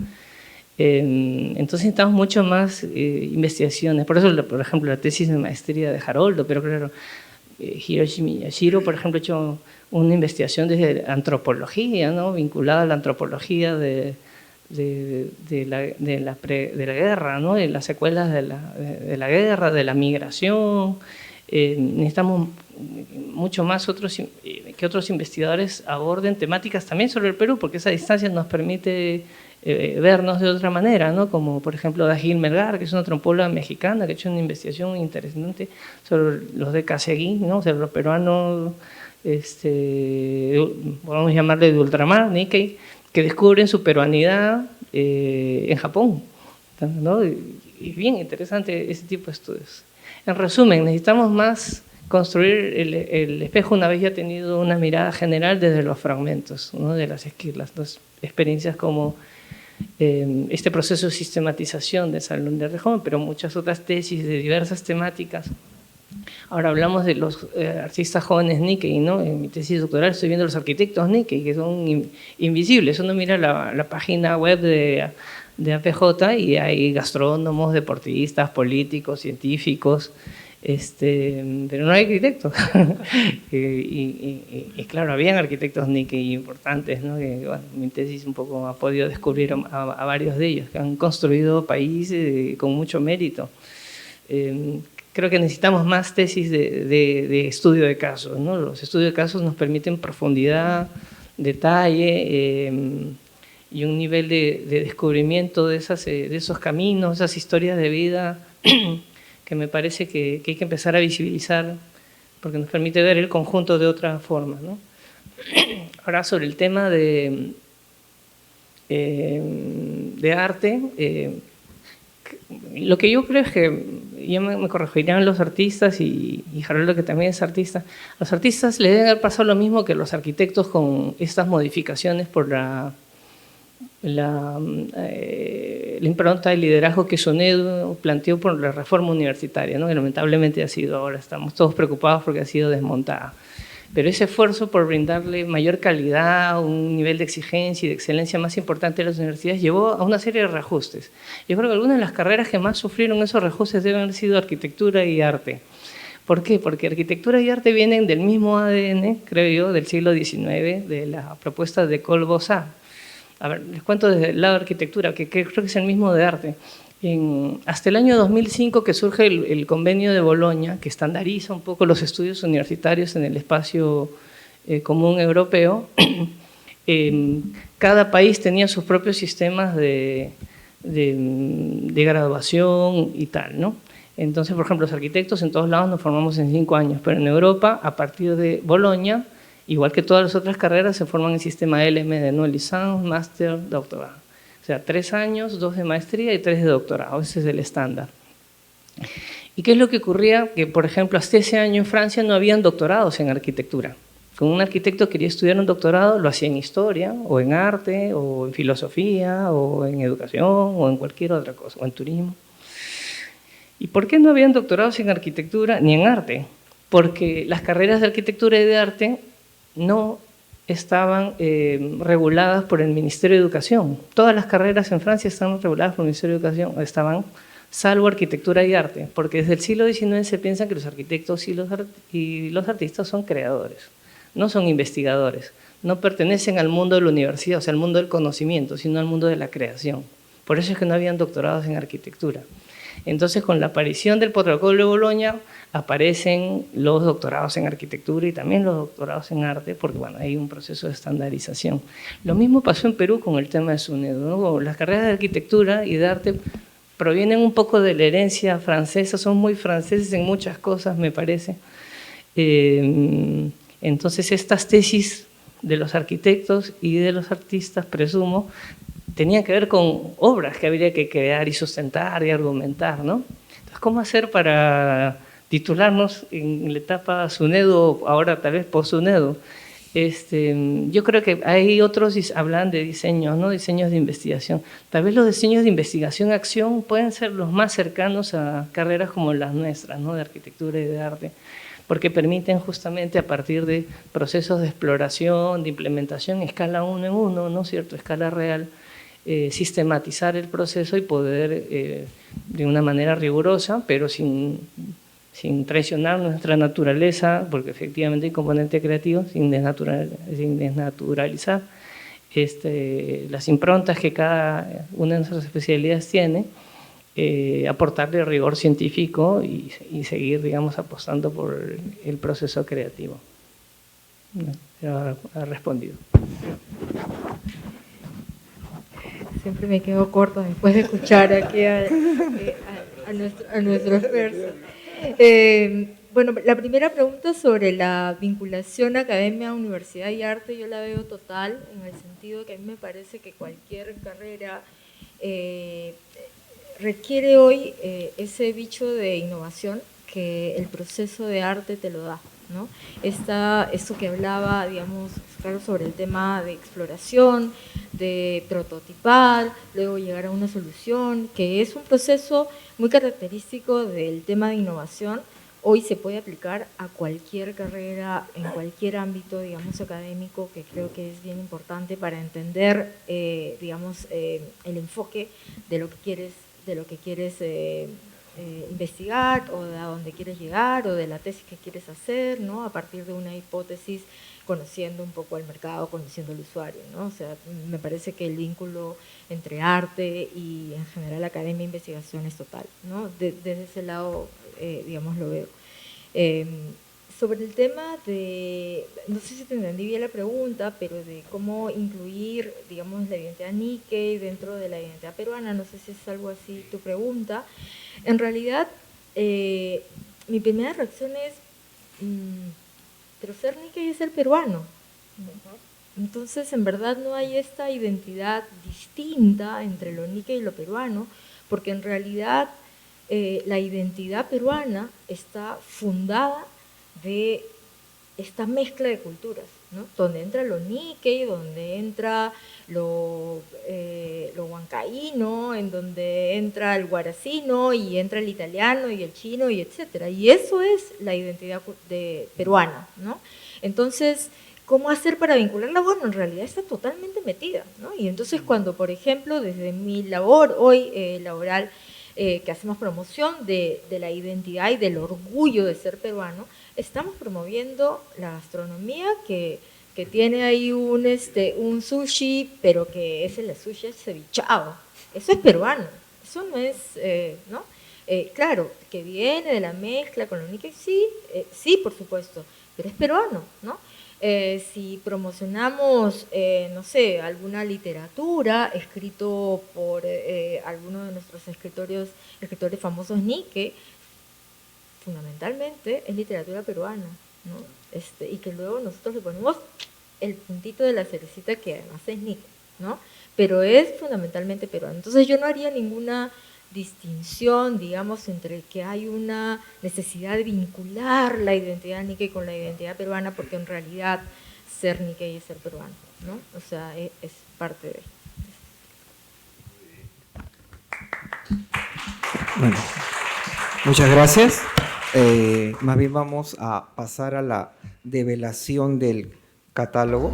Entonces necesitamos mucho más investigaciones. Por eso, por ejemplo, la tesis de maestría de Haroldo, pero claro, Hiroshi Miyashiro, por ejemplo, ha hecho una investigación desde antropología, ¿no? Vinculada a la antropología de la guerra, ¿no? De las secuelas de la guerra, de la migración. Necesitamos mucho más que otros investigadores aborden temáticas también sobre el Perú, porque esa distancia nos permite vernos de otra manera, ¿no? Como por ejemplo Dagil Melgar, que es una antropóloga mexicana que ha hecho una investigación interesante sobre los de Caseguí, ¿no? Sobre los peruanos, vamos a llamarle de ultramar, Nikkei, que descubren su peruanidad en Japón, ¿no? Y bien interesante ese tipo de estudios. En resumen, necesitamos más construir el espejo una vez ya tenido una mirada general desde los fragmentos, ¿no? De las dos experiencias como este proceso de sistematización del Salón de Arte Joven, pero muchas otras tesis de diversas temáticas. Ahora hablamos de los artistas jóvenes Nikkei, ¿no? En mi tesis doctoral estoy viendo los arquitectos Nikkei, que son invisibles. Uno mira la página web de APJ y hay gastrónomos, deportistas, políticos, científicos, pero no hay arquitectos. y claro, habían arquitectos Nikkei importantes, ¿no? Que, bueno, mi tesis un poco ha podido descubrir a varios de ellos, que han construido países con mucho mérito. Creo que necesitamos más tesis de estudio de casos, ¿no? Los estudios de casos nos permiten profundidad, detalle y un nivel de descubrimiento de esos caminos, esas historias de vida que me parece que hay que empezar a visibilizar porque nos permite ver el conjunto de otra forma, ¿no? Ahora sobre el tema de arte, lo que yo creo es que, ya me corregirían los artistas y Haroldo que también es artista, los artistas le deben haber pasado lo mismo que los arquitectos con estas modificaciones por la impronta de liderazgo que SUNEDU planteó por la reforma universitaria, ¿no? Que lamentablemente ha sido, ahora estamos todos preocupados porque ha sido desmontada. Pero ese esfuerzo por brindarle mayor calidad, un nivel de exigencia y de excelencia más importante a las universidades llevó a una serie de reajustes. Yo creo que algunas de las carreras que más sufrieron esos reajustes deben haber sido arquitectura y arte. ¿Por qué? Porque arquitectura y arte vienen del mismo ADN, creo yo, del siglo XIX, de la propuesta de Colbosat. A ver, les cuento desde el lado de arquitectura, que creo que es el mismo de arte. Hasta el año 2005 que surge el convenio de Bolonia, que estandariza un poco los estudios universitarios en el espacio común europeo, cada país tenía sus propios sistemas de graduación y tal, ¿no? Entonces, por ejemplo, los arquitectos en todos lados nos formamos en 5 años, pero en Europa, a partir de Bolonia, igual que todas las otras carreras, se forman el sistema LMD, ¿no? Licence, Máster, Doctorado. O sea, 3 años, 2 de maestría y 3 de doctorado. Ese es el estándar. ¿Y qué es lo que ocurría? Que, por ejemplo, hasta ese año en Francia no habían doctorados en arquitectura. Cuando un arquitecto quería estudiar un doctorado, lo hacía en historia, o en arte, o en filosofía, o en educación, o en cualquier otra cosa, o en turismo. ¿Y por qué no habían doctorados en arquitectura ni en arte? Porque las carreras de arquitectura y de arte no estaban reguladas por el Ministerio de Educación. Todas las carreras en Francia están reguladas por el Ministerio de Educación, salvo arquitectura y arte, porque desde el siglo XIX se piensa que los arquitectos y los artistas son creadores, no son investigadores, no pertenecen al mundo de la universidad, o sea, al mundo del conocimiento, sino al mundo de la creación. Por eso es que no habían doctorados en arquitectura. Entonces, con la aparición del protocolo de Bolonia, aparecen los doctorados en arquitectura y también los doctorados en arte, porque bueno, hay un proceso de estandarización. Lo mismo pasó en Perú con el tema de SUNEDU, ¿no? Las carreras de arquitectura y de arte provienen un poco de la herencia francesa, son muy franceses en muchas cosas, me parece. Entonces, estas tesis de los arquitectos y de los artistas, presumo, tenían que ver con obras que habría que crear y sustentar y argumentar, ¿no? Entonces, ¿cómo hacer para titularnos en la etapa SUNEDU, ahora tal vez post-SUNEDU? Yo creo que hay otros hablan de diseños, ¿no? Diseños de investigación. Tal vez los diseños de investigación-acción pueden ser los más cercanos a carreras como las nuestras, ¿no? De arquitectura y de arte, porque permiten justamente a partir de procesos de exploración, de implementación, escala 1 en 1, ¿no es cierto?, escala real, sistematizar el proceso y poder de una manera rigurosa, pero sin traicionar nuestra naturaleza, porque efectivamente hay componente creativo, sin desnaturalizar las improntas que cada una de nuestras especialidades tiene, aportarle rigor científico y seguir, digamos, apostando por el proceso creativo. Ha respondido. siempre me quedo corto después de escuchar aquí a nuestro experto. Bueno, la primera pregunta sobre la vinculación academia, universidad y arte, yo la veo total, en el sentido que a mí me parece que cualquier carrera requiere hoy ese bicho de innovación que el proceso de arte te lo da, ¿no? Esto que hablaba, digamos, claro, sobre el tema de exploración, de prototipar, luego llegar a una solución, que es un proceso muy característico del tema de innovación. Hoy se puede aplicar a cualquier carrera, en cualquier ámbito, digamos, académico, que creo que es bien importante para entender, digamos, el enfoque de lo que quieres investigar, o de a dónde quieres llegar, o de la tesis que quieres hacer, ¿no? A partir de una hipótesis, conociendo un poco al mercado, conociendo al usuario, ¿no? O sea, me parece que el vínculo entre arte y en general academia e investigación es total, ¿no? Desde ese lado, digamos, lo veo. Sobre el tema de, no sé si te entendí bien la pregunta, pero de cómo incluir, digamos, la identidad Nikkei dentro de la identidad peruana, no sé si es algo así tu pregunta. En realidad, mi primera reacción es, pero ser Nikkei es ser peruano. Entonces, en verdad no hay esta identidad distinta entre lo Nikkei y lo peruano, porque en realidad la identidad peruana está fundada de esta mezcla de culturas, ¿no? Donde entra lo Nikkei, donde entra lo huancaíno, en donde entra el guaracino, y entra el italiano y el chino, y etcétera. Y eso es la identidad peruana, ¿no? Entonces, ¿cómo hacer para vincularla? Bueno, en realidad está totalmente metida, ¿no? Y entonces cuando, por ejemplo, desde mi labor hoy laboral, que hacemos promoción de la identidad y del orgullo de ser peruano, estamos promoviendo la gastronomía que tiene ahí un sushi, pero que es el sushi cevichado. Eso es peruano, eso no es, ¿no? Claro, que viene de la mezcla con lo Nikkei, sí, sí, por supuesto, pero es peruano, ¿no? Si promocionamos, no sé, alguna literatura escrito por alguno de nuestros escritores famosos Nikkei, fundamentalmente es literatura peruana, ¿no? Y que luego nosotros le ponemos el puntito de la cerecita, que además es Nikkei, ¿no? Pero es fundamentalmente peruano. Entonces yo no haría ninguna distinción, digamos, entre que hay una necesidad de vincular la identidad Nikkei con la identidad peruana, porque en realidad ser Nikkei es ser peruano, ¿no? O sea, es parte de... Bueno, muchas gracias. Más bien vamos a pasar a la develación del catálogo.